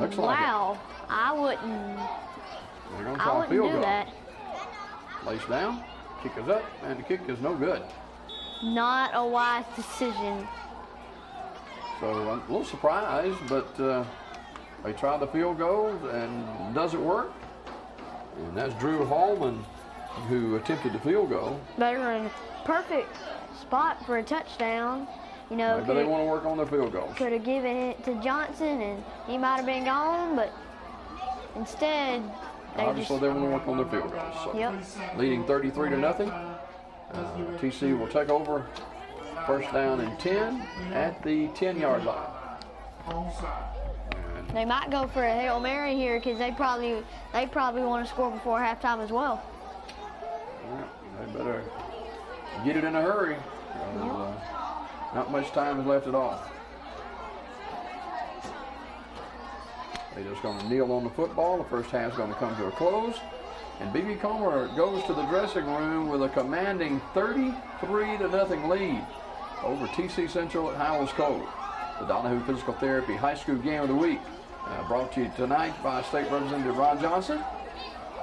Looks like wow. I wouldn't. They're going to try a field goal. Do that. Place down, kick is up, and the kick is no good. Not a wise decision. So I'm a little surprised, but they tried the field goal and it doesn't work. And that's Drew Hallman who attempted the field goal. They were in a perfect spot for a touchdown. You know, maybe they want to work on their field goals. Could have given it to Johnson and he might have been gone, but instead they want to work on their field goals. So leading 33-0. TC will take over first down and 10 at the 10-yard line. They might go for a Hail Mary here because they probably want to score before halftime as well. Yeah, they better get it in a hurry. Not much time is left at all. They're just going to kneel on the football. The first half is going to come to a close. And BB Comer goes to the dressing room with a commanding 33-0 lead over TC Central at Howells Cove. The Donahue Physical Therapy High School Game of the Week brought to you tonight by State Representative Ron Johnson,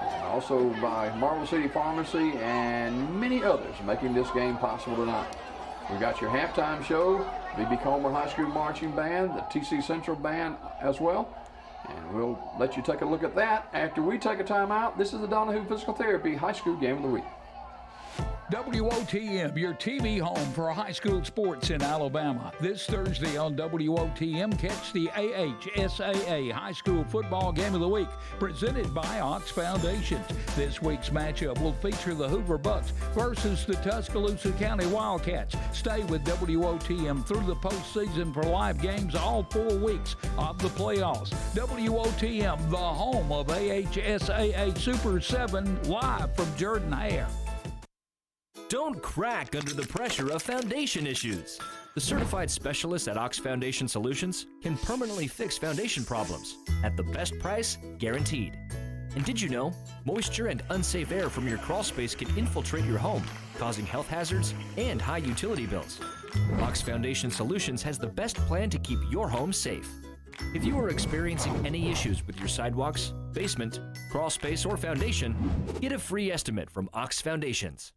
and also by Marble City Pharmacy and many others making this game possible tonight. We got your halftime show, BB Comer High School Marching Band, the TC Central Band as well. And we'll let you take a look at that after we take a timeout. This is the Donahue Physical Therapy High School Game of the Week. WOTM, your TV home for high school sports in Alabama. This Thursday on WOTM, catch the AHSAA High School Football Game of the Week, presented by Ox Foundation. This week's matchup will feature the Hoover Bucks versus the Tuscaloosa County Wildcats. Stay with WOTM through the postseason for live games all 4 weeks of the playoffs. WOTM, the home of AHSAA Super 7, live from Jordan Hare. Don't crack under the pressure of foundation issues. The certified specialists at Ox Foundation Solutions can permanently fix foundation problems at the best price guaranteed. And did you know, moisture and unsafe air from your crawl space can infiltrate your home, causing health hazards and high utility bills. Ox Foundation Solutions has the best plan to keep your home safe. If you are experiencing any issues with your sidewalks, basement, crawl space, or foundation, get a free estimate from Ox Foundations.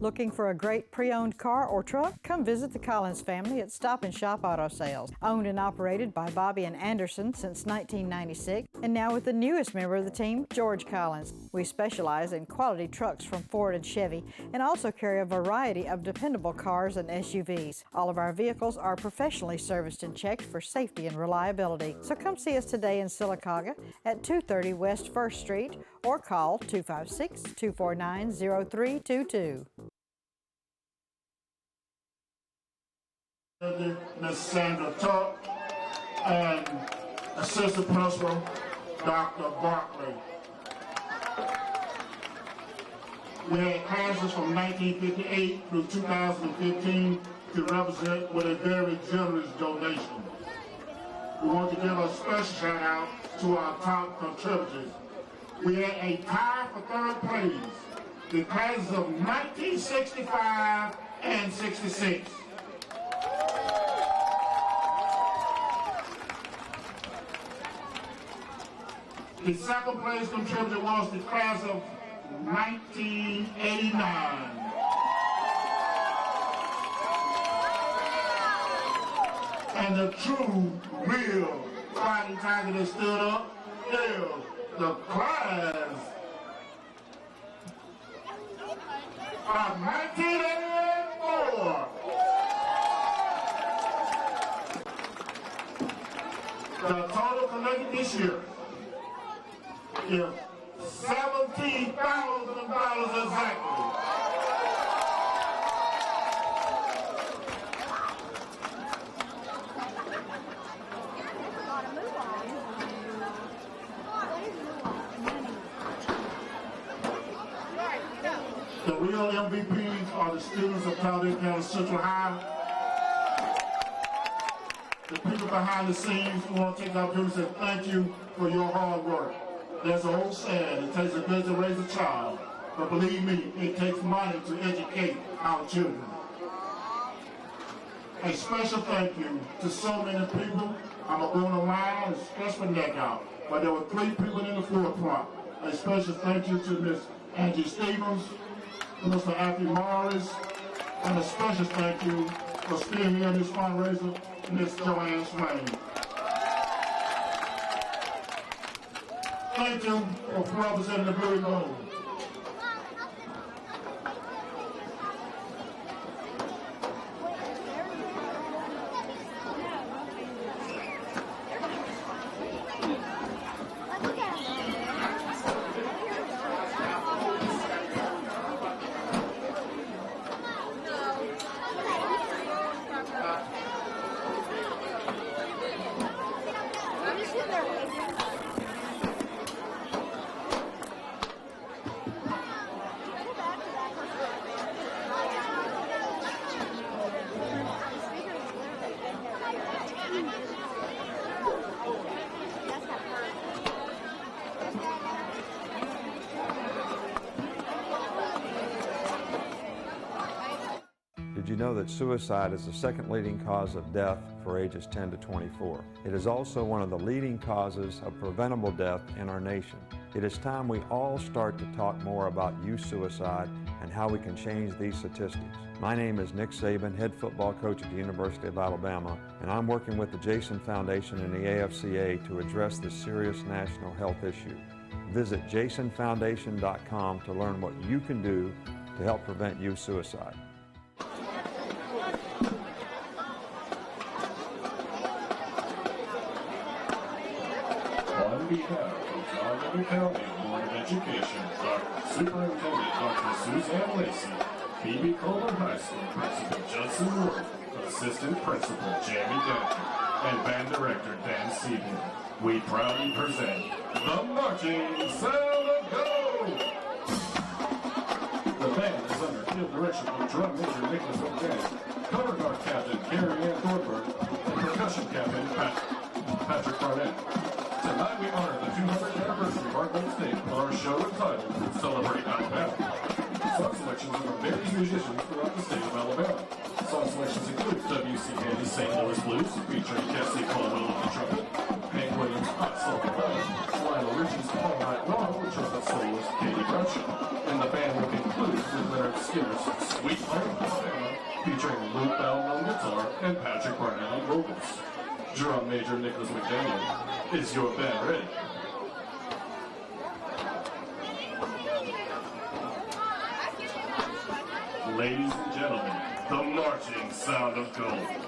Looking for a great pre-owned car or truck? Come visit the Collins family at Stop and Shop Auto Sales. Owned and operated by Bobby and Anderson since 1996, and now with the newest member of the team, George Collins. We specialize in quality trucks from Ford and Chevy, and also carry a variety of dependable cars and SUVs. All of our vehicles are professionally serviced and checked for safety and reliability. So come see us today in Sylacauga at 230 West 1st Street, or call 256-249-0322. Ms. Sandra Tuck and Assistant Principal Dr. Barkley. We had classes from 1958 through 2015 to represent with a very generous donation. We want to give a special shout out to our top contributors. We had a tie for third place, the classes of 1965 and 66. The second place contributor was the class of 1989. And the true, real fighting tiger that stood up is the class of 1984. The total collected this year is $17,000 exactly. The real MVPs are the students of Talladega County Central High. The people behind the scenes want to take the opportunity to say thank you for your hard work. There's an old saying, it takes a village to raise a child, but believe me, it takes money to educate our children. A special thank you to so many people. I'm going to go on the line and stretch my neck out, but there were 3 people in the forefront. A special thank you to Miss Angie Stevens, Mr. Anthony Morris, and a special thank you for spearheading this fundraiser, Miss Joanne Swain. Thank you for representing the blue and gold. Did you know that suicide is the second leading cause of death for ages 10 to 24? It is also one of the leading causes of preventable death in our nation. It is time we all start to talk more about youth suicide and how we can change these statistics. My name is Nick Saban, head football coach at the University of Alabama, and I'm working with the Jason Foundation and the AFCA to address this serious national health issue. Visit jasonfoundation.com to learn what you can do to help prevent youth suicide. On behalf of Talladega County Board of Education, Superintendent Dr. Suzanne Lacey, B.B. Coleman High School Principal Judson Ward, Assistant Principal Jamie Denton, and Band Director Dan Seaborn, we proudly present the Marching Sound of Go! The band is under field direction of Drum Major Nicholas O'Day, Color Guard Captain Carrie Ann Thornburg, and Percussion Captain Patrick Barnett. Tonight we honor the 200th anniversary of our Golden State with our show entitled Celebrate Alabama. Song selections from various musicians throughout the state of Alabama. Song selections include W.C. Handy's St. Louis Blues, featuring Cassie Colwell on the trumpet, Hank Williams' Hot Sulphur Love, Lionel Richie's All Night Long with trumpet soloist Katie Bradshaw, and the band will conclude with Leonard Skinner's Sweet Home Alabama, featuring Luke Bowden on guitar and Patrick Barnett on vocals. Drum Major Nicholas McDaniel, is your band ready? Ladies and gentlemen, the marching sound of gold.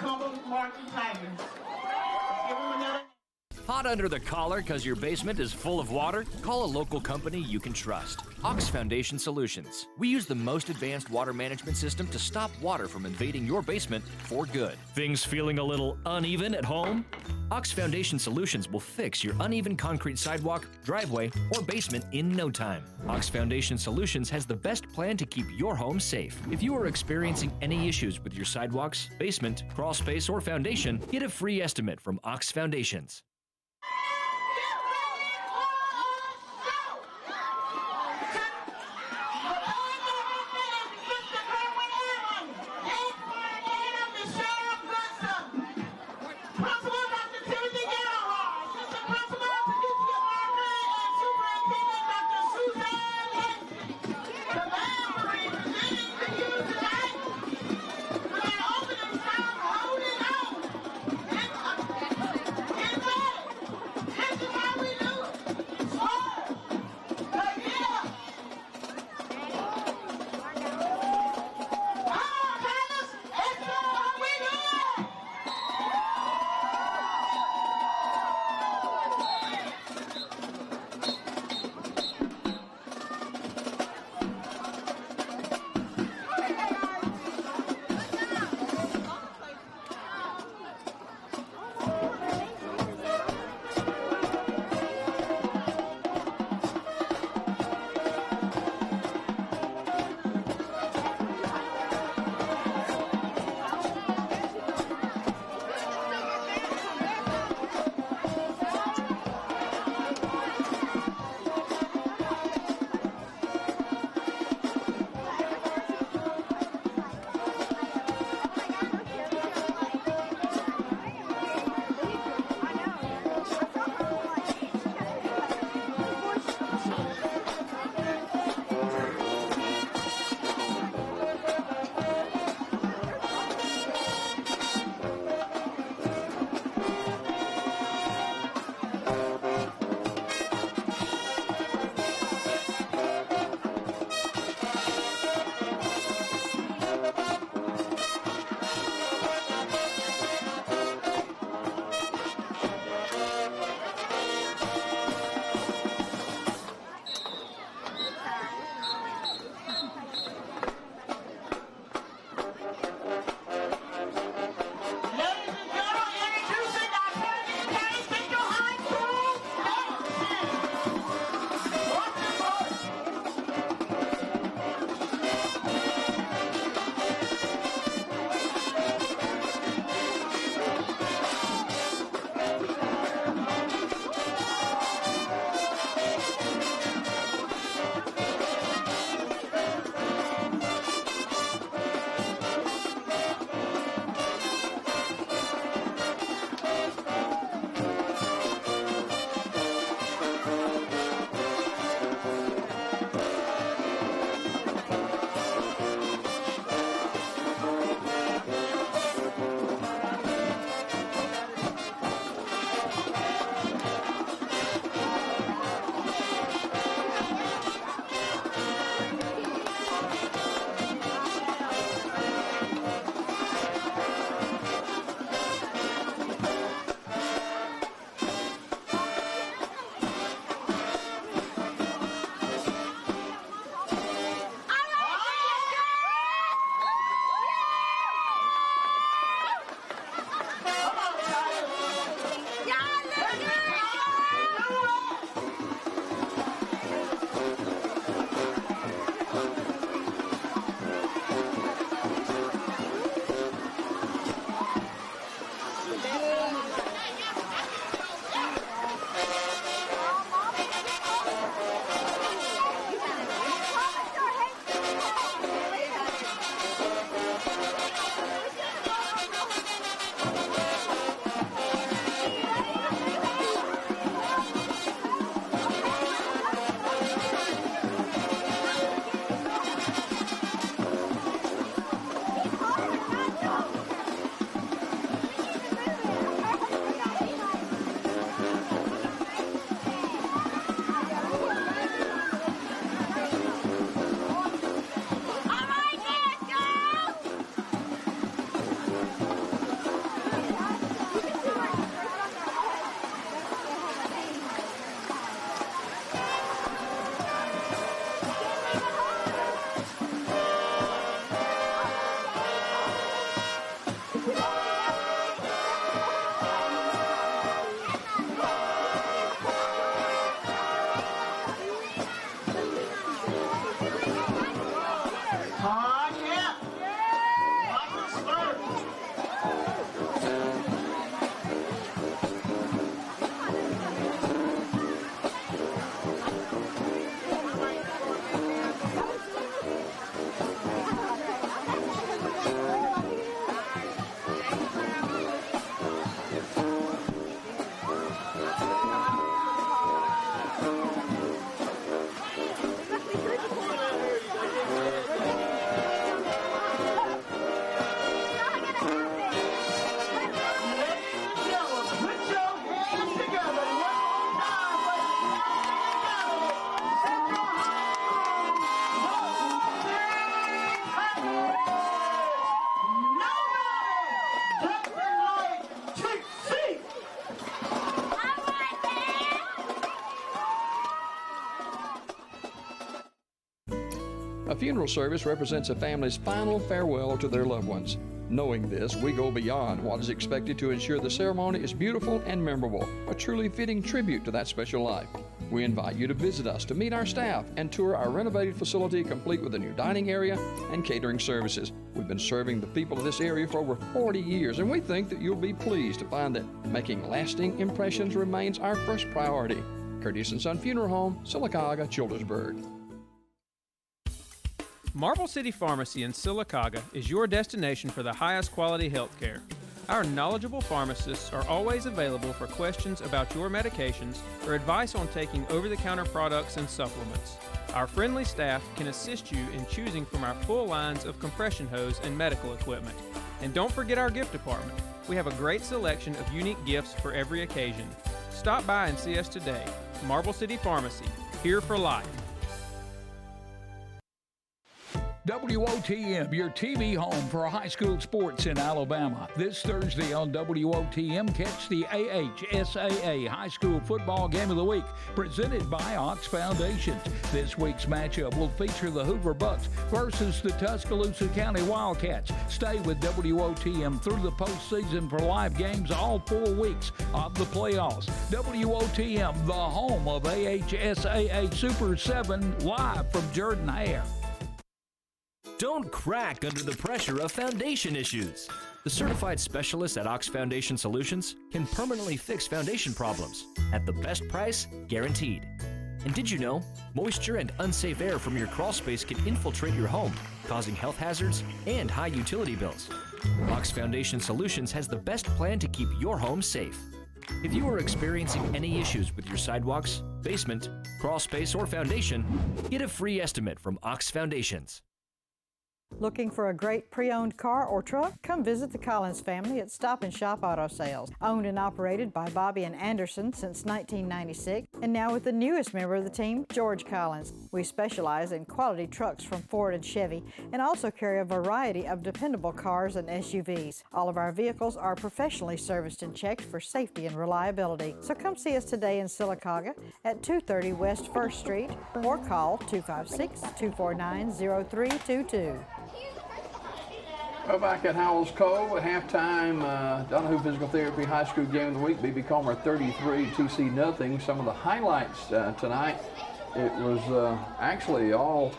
Cumberland Market Tigers. Give them another. Hot under the collar because your basement is full of water? Call a local company you can trust. Ox Foundation Solutions. We use the most advanced water management system to stop water from invading your basement for good. Things feeling a little uneven at home? Ox Foundation Solutions will fix your uneven concrete sidewalk, driveway, or basement in no time. Ox Foundation Solutions has the best plan to keep your home safe. If you are experiencing any issues with your sidewalks, basement, crawl space, or foundation, get a free estimate from Ox Foundations. Opening time holding on. A funeral service represents a family's final farewell to their loved ones. Knowing this, we go beyond what is expected to ensure the ceremony is beautiful and memorable, a truly fitting tribute to that special life. We invite you to visit us to meet our staff and tour our renovated facility complete with a new dining area and catering services. We've been serving the people of this area for over 40 years, and we think that you'll be pleased to find that making lasting impressions remains our first priority. Curtis & Son Funeral Home, Sylacauga, Childersburg. Marble City Pharmacy in Sylacauga is your destination for the highest quality health care. Our knowledgeable pharmacists are always available for questions about your medications or advice on taking over-the-counter products and supplements. Our friendly staff can assist you in choosing from our full lines of compression hose and medical equipment. And don't forget our gift department. We have a great selection of unique gifts for every occasion. Stop by and see us today. Marble City Pharmacy, here for life. WOTM, your TV home for high school sports in Alabama. This Thursday on WOTM, catch the AHSAA High School Football Game of the Week, presented by Ox Foundation. This week's matchup will feature the Hoover Bucks versus the Tuscaloosa County Wildcats. Stay with WOTM through the postseason for live games all 4 weeks of the playoffs. WOTM, the home of AHSAA Super 7, live from Jordan Hare. Don't crack under the pressure of foundation issues. The certified specialists at Ox Foundation Solutions can permanently fix foundation problems at the best price guaranteed. And did you know, moisture and unsafe air from your crawl space can infiltrate your home, causing health hazards and high utility bills. Ox Foundation Solutions has the best plan to keep your home safe. If you are experiencing any issues with your sidewalks, basement, crawl space, or foundation, get a free estimate from Ox Foundations. Looking for a great pre-owned car or truck? Come visit the Collins family at Stop and Shop Auto Sales. Owned and operated by Bobby and Anderson since 1996, and now with the newest member of the team, George Collins. We specialize in quality trucks from Ford and Chevy, and also carry a variety of dependable cars and SUVs. All of our vehicles are professionally serviced and checked for safety and reliability. So come see us today in Sylacauga at 230 West 1st Street, or call 256-249-0322. Well, back at Howells Cove at halftime, Donahue Physical Therapy High School Game of the Week, BB Comer 33, TC nothing. Some of the highlights tonight, it was actually all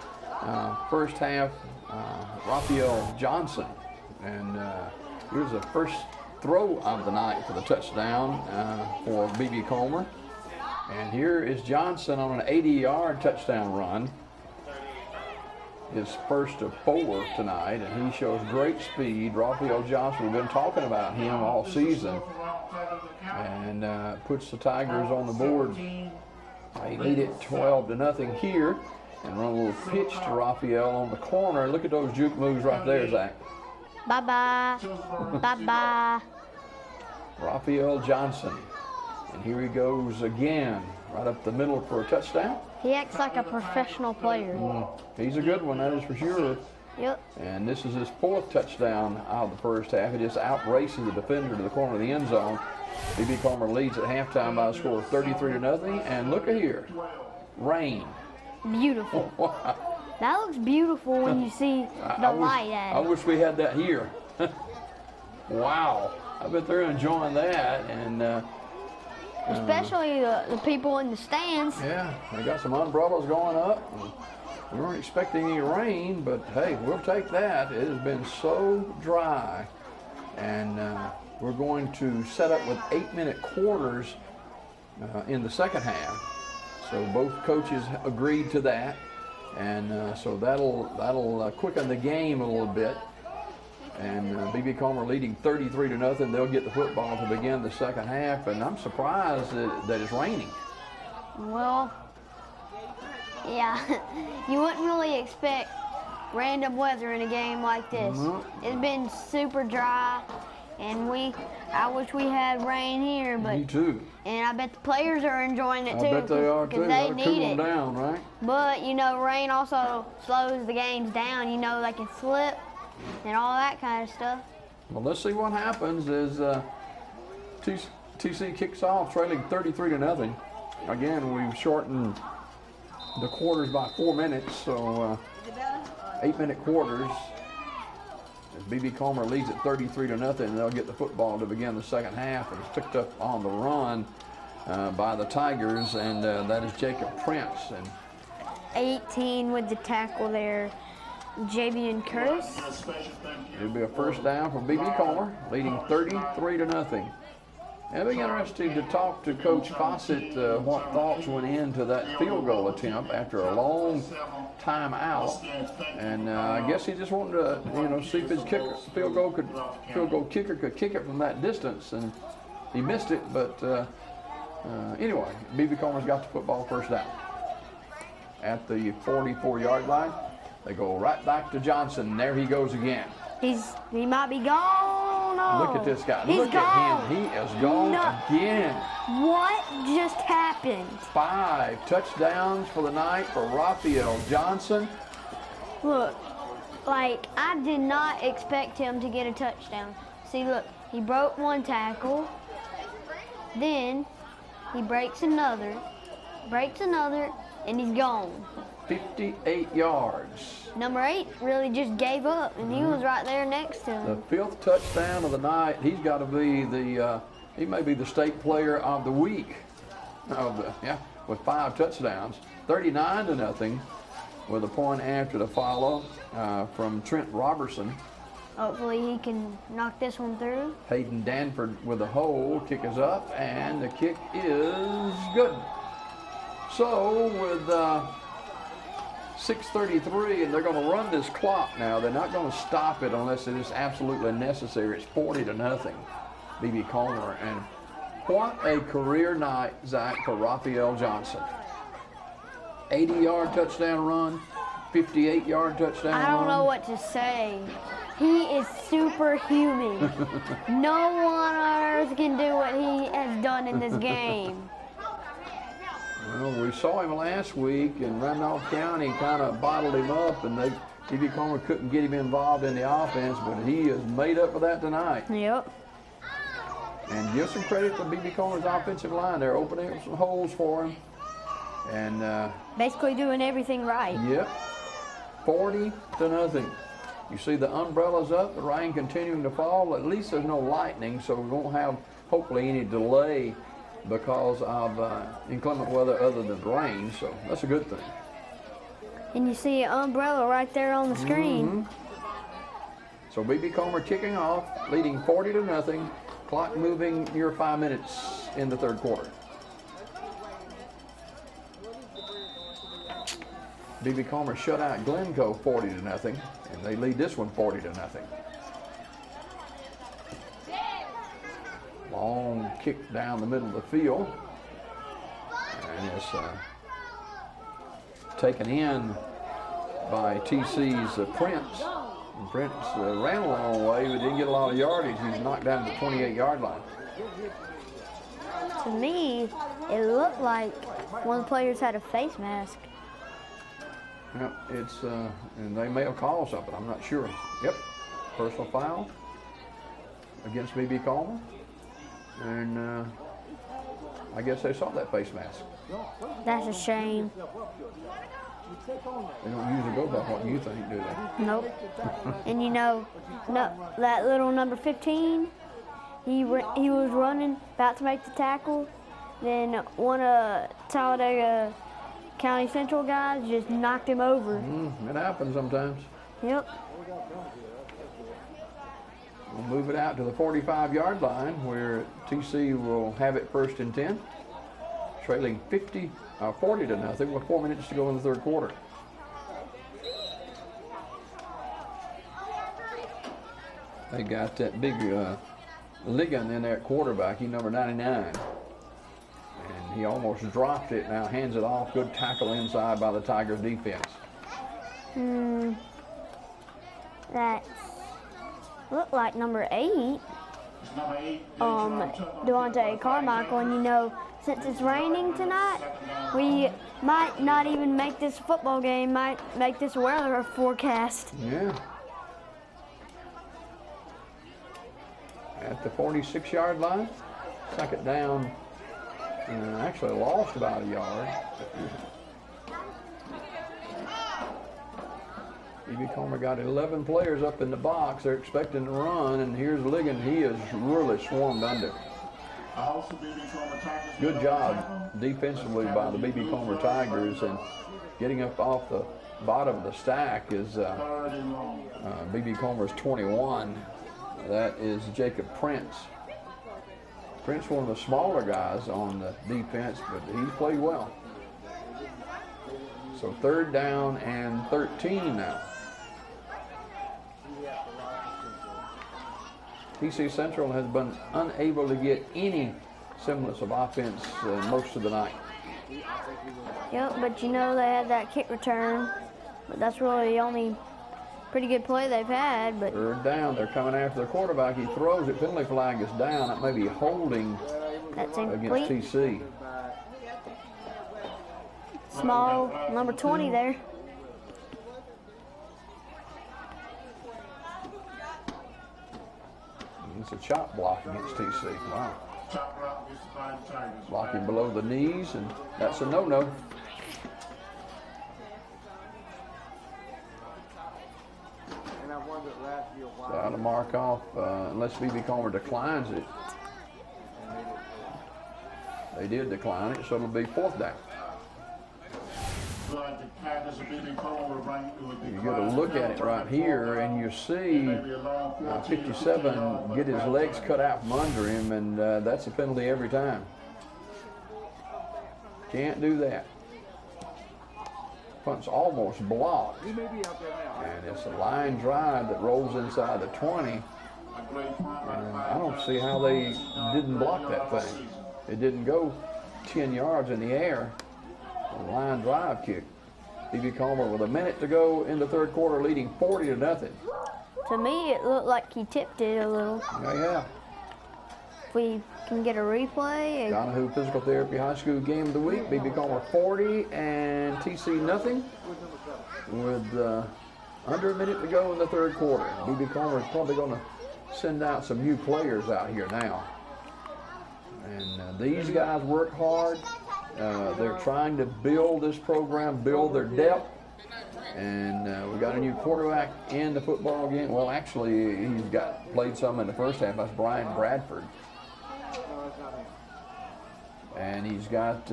first half Raphael Johnson. And here's the first throw of the night for the touchdown for BB Comer. And here is Johnson on an 80-yard touchdown run. His first of 4 tonight, and he shows great speed. Raphael Johnson, we've been talking about him all season, and puts the Tigers on the board. They lead it 12-0 here, and run a little pitch to Raphael on the corner. Look at those juke moves right there, Zach. Bye-bye. Bye-bye. Raphael Johnson, and here he goes again, right up the middle for a touchdown. He acts like a professional player. He's a good one, that is for sure. Yep. And this is his 4th touchdown out of the first half. He just outraces the defender to the corner of the end zone. BB Comer leads at halftime by a score of 33-0. And look at here, rain. Beautiful. Wow. That looks beautiful when you see the light at it. I wish we had that here. Wow. I bet they're enjoying that. And especially the people in the stands. Yeah, they got some umbrellas going up. We weren't expecting any rain, but hey, we'll take that. It has been so dry. And we're going to set up with 8-minute quarters in the second half. So both coaches agreed to that. And so that'll quicken the game a little bit. And BB Comer leading 33-0. They'll get the football to begin the second half, and I'm surprised that it's raining. Well, yeah, you wouldn't really expect random weather in a game like this. Mm-hmm. It's been super dry, and I wish we had rain here, but me too. And I bet the players are enjoying it too. I bet they are too. They need cool it. Them down, right? But you know, rain also slows the games down. You know, they can slip and all that kind of stuff. Well, let's see what happens as TC kicks off, trailing 33-0. Again, we've shortened the quarters by 4 minutes, so 8-minute quarters. As B.B. Comer leads at 33-0, and they'll get the football to begin the second half. And it's picked up on the run by the Tigers, and that is Jacob Prince. And 18 with the tackle there, Javian Curse. It'll be a first down for B.B. Comer, leading 33-0. It'll be interesting to talk to Coach Fawcett what thoughts went into that field goal attempt after a long time out, and I guess he just wanted to, see if his field goal kicker could kick it from that distance, and he missed it. But anyway, B.B. Comer's got the football first down at the 44-yard line. They go right back to Johnson. There he goes again. He might be gone. No. Look at this guy. He's Look gone. at him. He is gone again. What just happened? 5 touchdowns for the night for Raphael Johnson. Look, like, I did not expect him to get a touchdown. See, look, he broke one tackle, then he breaks another, and he's gone. 58 yards. Number 8 really just gave up, and he was right there next to him. The 5th touchdown of the night. He's got to be he may be the state player of the week. With 5 touchdowns. 39-0 with a point after the follow from Trent Robertson. Hopefully he can knock this one through. Hayden Danford with a hold. Kick is up, and the kick is good. So with 6:33, and they're going to run this clock now. They're not going to stop it unless it is absolutely necessary. It's 40-0, B.B. Comer. And what a career night, Zach, for Raphael Johnson. 80-yard touchdown run, 58-yard touchdown run. I don't know what to say. He is superhuman. No one on earth can do what he has done in this game. Well, we saw him last week, and Randolph County kind of bottled him up, and B.B. Comer couldn't get him involved in the offense, but he is made up for that tonight. Yep. And give some credit to B.B. Comer's offensive line. They're opening up some holes for him. And basically doing everything right. Yep. 40-0. You see the umbrellas up, the rain continuing to fall. At least there's no lightning, so we won't have, hopefully, any delay because of inclement weather other than rain, so that's a good thing. And you see an umbrella right there on the screen. Mm-hmm. So B.B. Comer kicking off, leading 40-0. Clock moving near 5 minutes in the third quarter. B.B. Comer shut out Glencoe 40-0, and they lead this one 40-0. Long kick down the middle of the field, and it's taken in by TC's Prince. And Prince ran a long way, but didn't get a lot of yardage. He's knocked down to the 28-yard line. To me, it looked like one of the players had a face mask. Yep, it's and they may have called something. I'm not sure. Yep, personal foul against B.B. Comer. And I guess they saw that face mask. That's a shame. They don't usually go by what you think, do they? Nope. And you know, that little number 15, he was running, about to make the tackle. Then one of Talladega County Central guys just knocked him over. It happens sometimes. Yep. We'll move it out to the 45-yard line where TC will have it 1st and 10, trailing 40-0 with 4 minutes to go in the third quarter. They got that big Ligon in there at quarterback, he's number 99. And he almost dropped it, now hands it off. Good tackle inside by the Tigers defense. That looked like number 8. Devontae Carmichael, and you know, since it's raining tonight, we might not even make this football game, might make this weather forecast. Yeah. At the 46-yard line, second down, actually lost about a yard. B.B. Comer got 11 players up in the box. They're expecting to run, and here's Ligon. He is really swarmed under. Good job defensively by the B.B. Comer Tigers, and getting up off the bottom of the stack is B.B. Comer's 21. That is Jacob Prince. Prince, one of the smaller guys on the defense, but he's played well. So 3rd down and 13 now. TC Central has been unable to get any semblance of offense most of the night. Yep, but you know they had that kick return, but that's really the only pretty good play they've had. But 3rd down, they're coming after the quarterback. He throws it, penalty flag is down. That may be holding that's against TC. Small, number 20 there. It's a chop block against TC. Wow. Blocking below the knees, and that's a no-no. So out of mark off, unless B.B. Comer declines it. They did decline it, so it'll be 4th down. You get a look at it right here, and you see 57 get his legs cut out from under him, and that's a penalty every time. Can't do that. Punt's almost blocked, and it's a line drive that rolls inside the 20. And I don't see how they didn't block that thing. It didn't go 10 yards in the air. A line drive kick. B.B. Comer with a minute to go in the 3rd quarter, leading 40-0. To me, it looked like he tipped it a little. Yeah. If we can get a replay. Donahue Physical Therapy High School Game of the Week. B.B. Comer 40 and TC nothing, with under a minute to go in the 3rd quarter. B.B. Comer is probably going to send out some new players out here now. And these guys work hard. They're trying to build this program, build their depth. And we got a new quarterback in the football game. Well, actually, he's played some in the first half. That's Brian Bradford. And he's got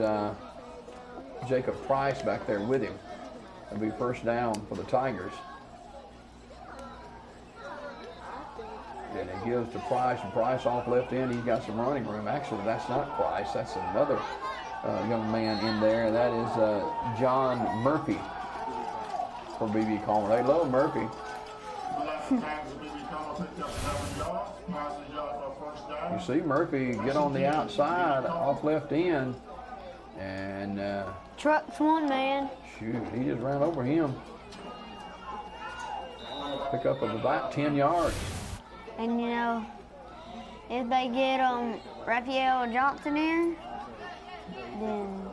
Jacob Price back there with him. It'll be 1st down for the Tigers. And it gives to Price, and Price off left end. He's got some running room. Actually, that's not Price. That's another young man in there. That is John Murphy for B.B. Comer. They love Murphy. You see Murphy get on the outside off left end, and trucks one man. Shoot, he just ran over him. Pick up of about 10 yards. And you know, if they get Raphael Johnson in, then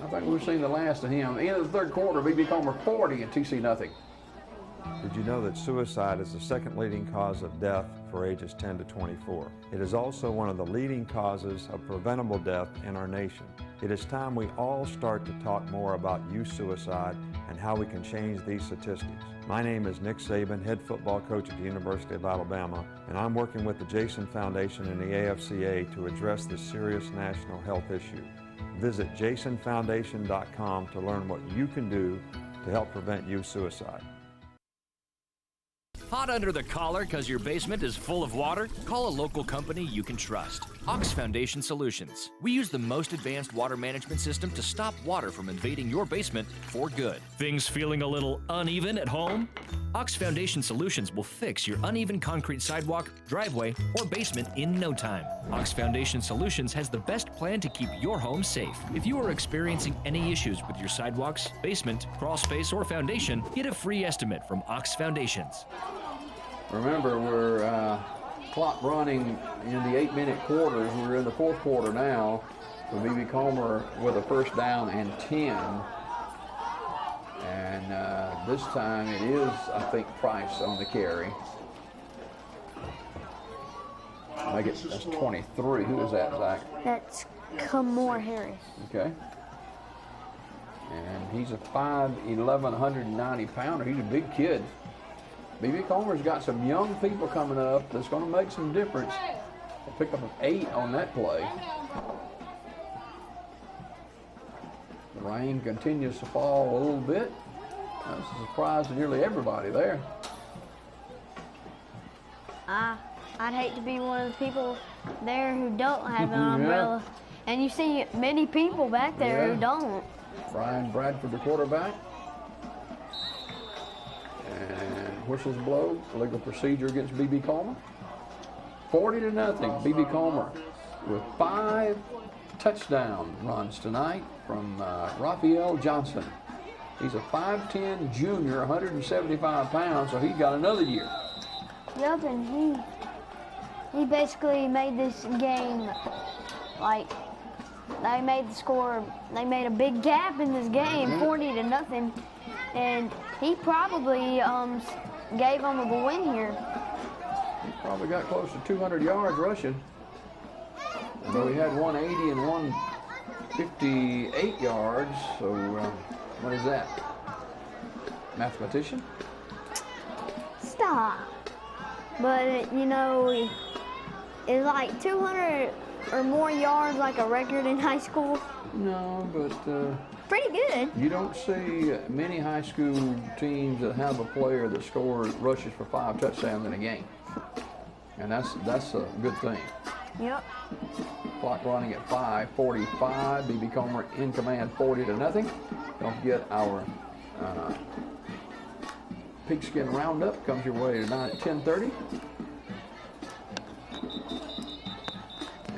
I think we've seen the last of him. End of the 3rd quarter, B.B. Comer 40 and TC nothing. Did you know that suicide is the 2nd leading cause of death for ages 10 to 24? It is also one of the leading causes of preventable death in our nation. It is time we all start to talk more about youth suicide and how we can change these statistics. My name is Nick Saban, head football coach at the University of Alabama, and I'm working with the Jason Foundation and the AFCA to address this serious national health issue. Visit jasonfoundation.com to learn what you can do to help prevent youth suicide. Hot under the collar because your basement is full of water? Call a local company you can trust. Ox Foundation Solutions. We use the most advanced water management system to stop water from invading your basement for good. Things feeling a little uneven at home? Ox Foundation Solutions will fix your uneven concrete sidewalk, driveway, or basement in no time. Ox Foundation Solutions has the best plan to keep your home safe. If you are experiencing any issues with your sidewalks, basement, crawl space, or foundation, get a free estimate from Ox Foundations. Remember, we're clock running in the 8-minute quarters. We're in the 4th quarter now. So B.B. Comer with a 1st down and 10. And this time it is, I think, Price on the carry. That's 23. Who is that, Zach? That's Kamor Harris. Okay. And he's a 5'11", 190-pounder. He's a big kid. B.B. Comer's got some young people coming up that's going to make some difference. They pick up an 8 on that play. The rain continues to fall a little bit. That's a surprise to nearly everybody there. I'd hate to be one of the people there who don't have an umbrella. And you see many people back there who don't. Brian Bradford, the quarterback. And whistles blow. Legal procedure against B.B. Comer. 40-0. B.B. Comer with 5 touchdown runs tonight from Raphael Johnson. He's a 5'10" junior, 175 pounds, so he got another year. Yep, and he basically made this game, like, they made the score, they made a big gap in this game, 40-0, and he probably gave them a win here. He probably got close to 200 yards rushing. Although he had 180 and 158 yards, so what is that? Mathematician? Stop. But, you know, is like 200 or more yards like a record in high school? No, but pretty good. You don't see many high school teams that have a player that rushes for 5 touchdowns in a game. And that's a good thing. Yep. Clock running at 5:45. B.B. Comer in command, 40-0. Don't forget our Pigskin Roundup comes your way tonight at 10:30.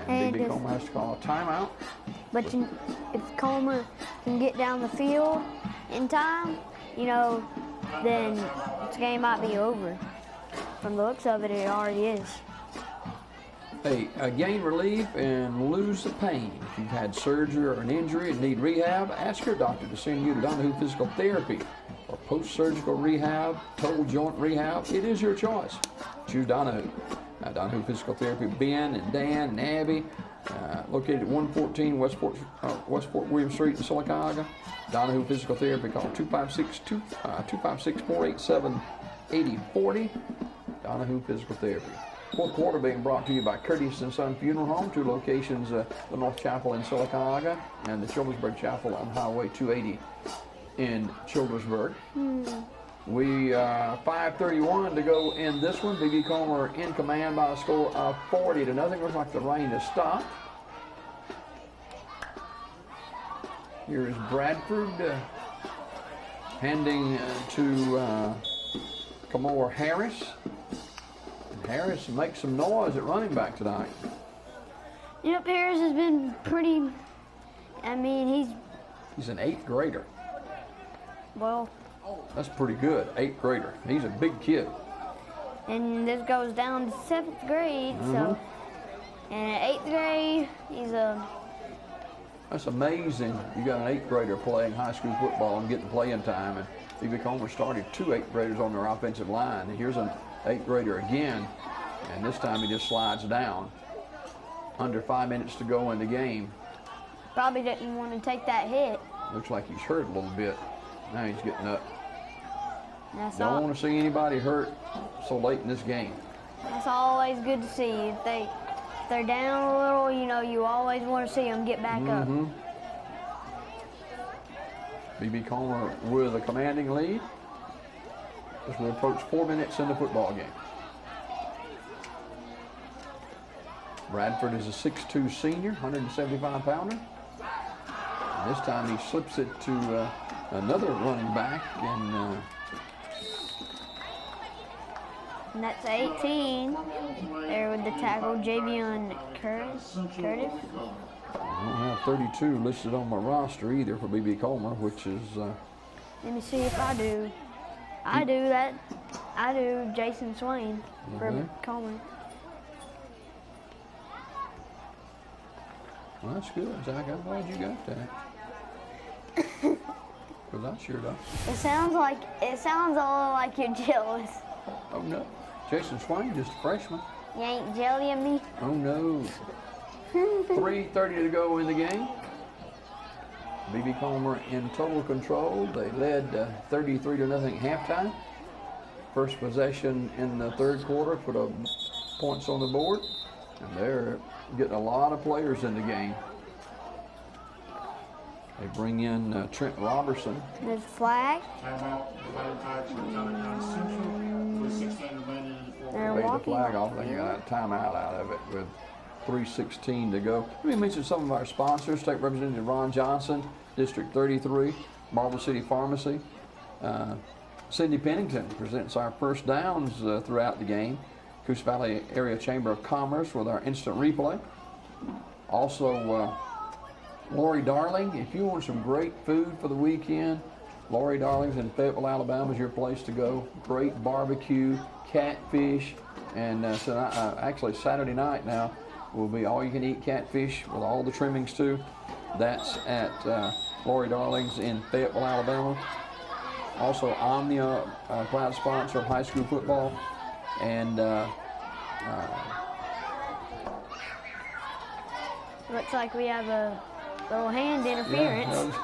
And B.B. Comer has to call a timeout. But if Comer can get down the field in time, you know, then this game might be over. From the looks of it, it already is. Hey, gain relief and lose the pain. If you've had surgery or an injury and need rehab, ask your doctor to send you to Donahue Physical Therapy or post-surgical rehab, total joint rehab. It is your choice. Choose Donahue. Donahue Physical Therapy, Ben and Dan and Abby, located at 114 West Fort William Street in Sylacauga. Donahue Physical Therapy, call 256-487-8040. Donahue Physical Therapy. Fourth quarter being brought to you by Curtis & Son Funeral Home, 2 locations, the North Chapel in Sylacauga and the Childersburg Chapel on Highway 280 in Childersburg. We 5:31 to go in this one. B.B. Comer in command by a score of 40-0. Looks like the rain has stopped. Here is Bradford handing to Kamor Harris. Harris makes some noise at running back tonight. Yep, Harris has been pretty, I mean, he's an 8th grader. Well, that's pretty good, 8th grader. He's a big kid. And this goes down to 7th grade, so, and at 8th grade, That's amazing. You got an 8th grader playing high school football and getting playing time, and B.B. Comer started 2 8th graders on their offensive line, and here's an 8th grader again, and this time he just slides down. Under 5 minutes to go in the game. Probably didn't want to take that hit. Looks like he's hurt a little bit. Now he's getting up. Don't want to see anybody hurt so late in this game. That's always good to see. If they're down a little, you know, you always want to see them get back up. B.B. Comer with a commanding lead as we approach 4 minutes in the football game. Bradford is a 6'2" senior, 175-pounder. And this time he slips it to another running back, and that's 18. There with the tackle, Javion Curtis. I don't have 32 listed on my roster either for B.B. Comer, which is... Let me see if I do. I do that. I do Jason Swain for Comer. Well, that's good, Zach. I'm glad you got that. Because I sure don't. It sounds a little like you're jealous. Oh, no. Jason Swain, just a freshman. You ain't jellying me? Oh, no. 3:30 to go in the game. B.B. Comer in total control. They led 33-0 halftime. First possession in the third quarter put up points on the board, and they're getting a lot of players in the game. They bring in Trent Robertson. There's a flag. They're Paid the walking. flag off. They got a timeout out of it with 3:16 to go. Let me mention some of our sponsors. State Representative Ron Johnson, District 33, Marble City Pharmacy. Cindy Pennington presents our first downs throughout the game. Coos Valley Area Chamber of Commerce with our instant replay. Also, Lori Darling, if you want some great food for the weekend, Lori Darling's in Fayetteville, Alabama is your place to go. Great barbecue, catfish, and actually Saturday night now will be all-you-can-eat catfish with all the trimmings too. That's at Lori Darling's in Fayetteville, Alabama. Also, Omnia, proud sponsor of high school football, and looks like we have a little hand interference.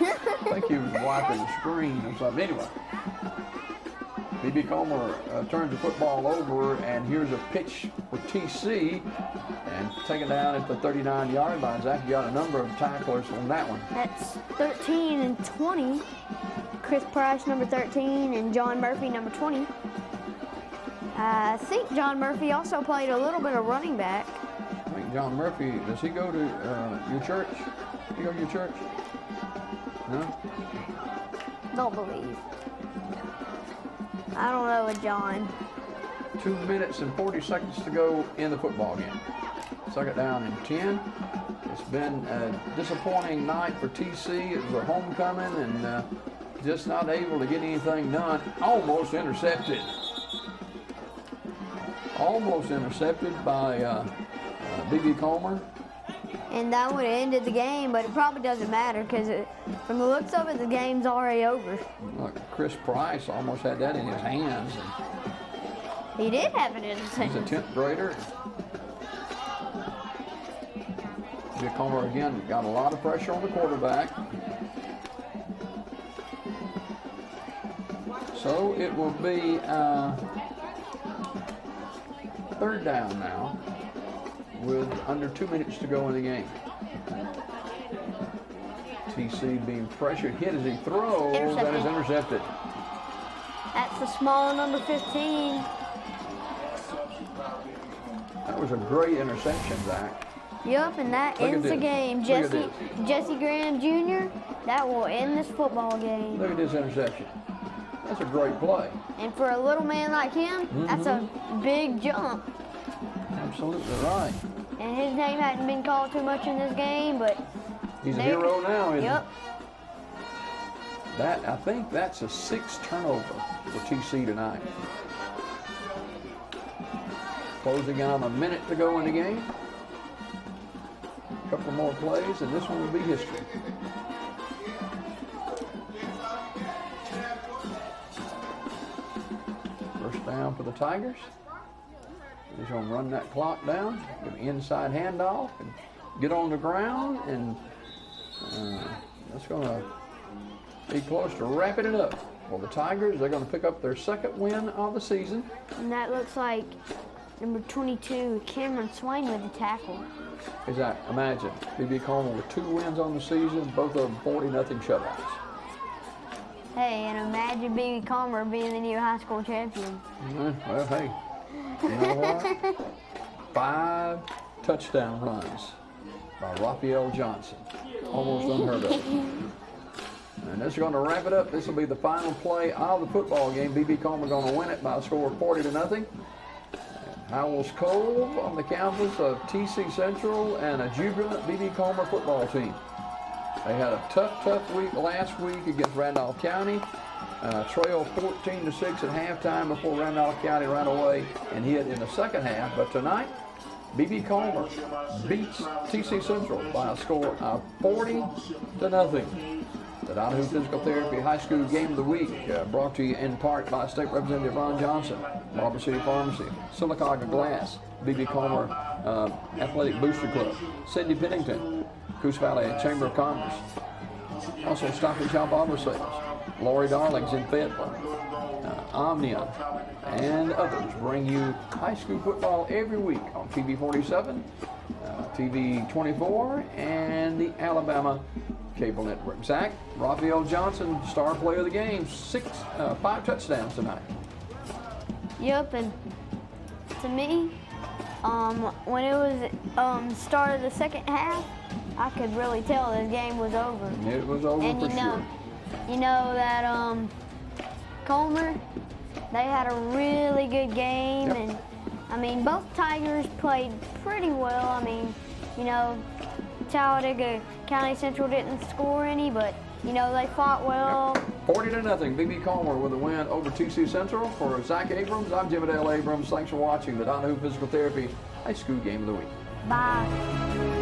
Yeah, I think he was wiping the screen or something. Anyway, B.B. Comer turns the football over, and here's a pitch for TC, and taken down at the 39-yard line. Zach, you got a number of tacklers on that one. That's 13 and 20. Chris Price, number 13, and John Murphy, number 20. I think John Murphy also played a little bit of running back. I think John Murphy, does he go to your church? You go to your church? No? Don't believe. I don't know with John. 2 minutes and 40 seconds to go in the football game. Second down and 10. It's been a disappointing night for TC. It was a homecoming and just not able to get anything done. Almost intercepted. Almost intercepted by B.B. Comer. And that would have ended the game, but it probably doesn't matter because from the looks of it, the game's already over. Look, Chris Price almost had that in his hands. And he did have it in his hands. he's a 10th grader. B.B. Comer again got a lot of pressure on the quarterback. So it will be third down now with under 2 minutes to go in the game. TC being pressured, hit as he throws, that is intercepted. That's the small number 15. That was a great interception, Zach. Yup, and that Look at ends the this. game. Look at Jesse Graham Jr., that will end this football game. Look at this interception. That's a great play. And for a little man like him, that's a big jump. Absolutely right. And his name hadn't been called too much in this game, but he's a hero now, isn't Yep. he? I think that's a 6th turnover for TC tonight. Closing on a minute to go in the game. A couple more plays, and this one will be history. First down for the Tigers. He's going to run that clock down, give an inside handoff, and get on the ground, and that's going to be close to wrapping it up. For the Tigers, they're going to pick up their 2nd win of the season. And that looks like number 22, Cameron Swain with the tackle. Exactly. Imagine B.B. Comer with 2 wins on the season, both of them 40-0 shutouts. Hey, and imagine B.B. Comer being the new high school champion. Well, hey, you know what? 5 touchdown runs by Raphael Johnson. Almost unheard of. And this is going to wrap it up. This will be the final play of the football game. B.B. Comer going to win it by a score of 40-0. Howells Cove on the campus of TC Central and a jubilant B.B. Comer football team. They had a tough week last week against Randolph County. Trail 14-6 at halftime before Randolph County ran away and hit in the second half. But tonight, B.B. Comer beats TC Central by a score of 40-0. The Donahue Physical Therapy High School Game of the Week, brought to you in part by State Representative Ron Johnson, Marble City Pharmacy, Silicaga Glass, B.B. Comer Athletic Booster Club, Cindy Pennington, Coos Valley Chamber of Commerce. Also Stop and Shop Auto Sales. Lori Darling's in Fayetteville. Omnia and others bring you high school football every week on TV 47, TV 24, and the Alabama Cable Network. Zach, Raphael Johnson, star player of the game, 5 touchdowns tonight. Yep, and to me, when it was start of the second half, I could really tell the game was over. It was over and for sure. You know that Colmer, they had a really good game, and I mean both Tigers played pretty well. I mean, you know, Talladega County Central didn't score any, but you know they fought well. 40-0, BB Colmer with a win over TC Central. For Zach Abrams, I'm Jim Adele Abrams. Thanks for watching the Donahue Physical Therapy High School Game of the Week. Bye.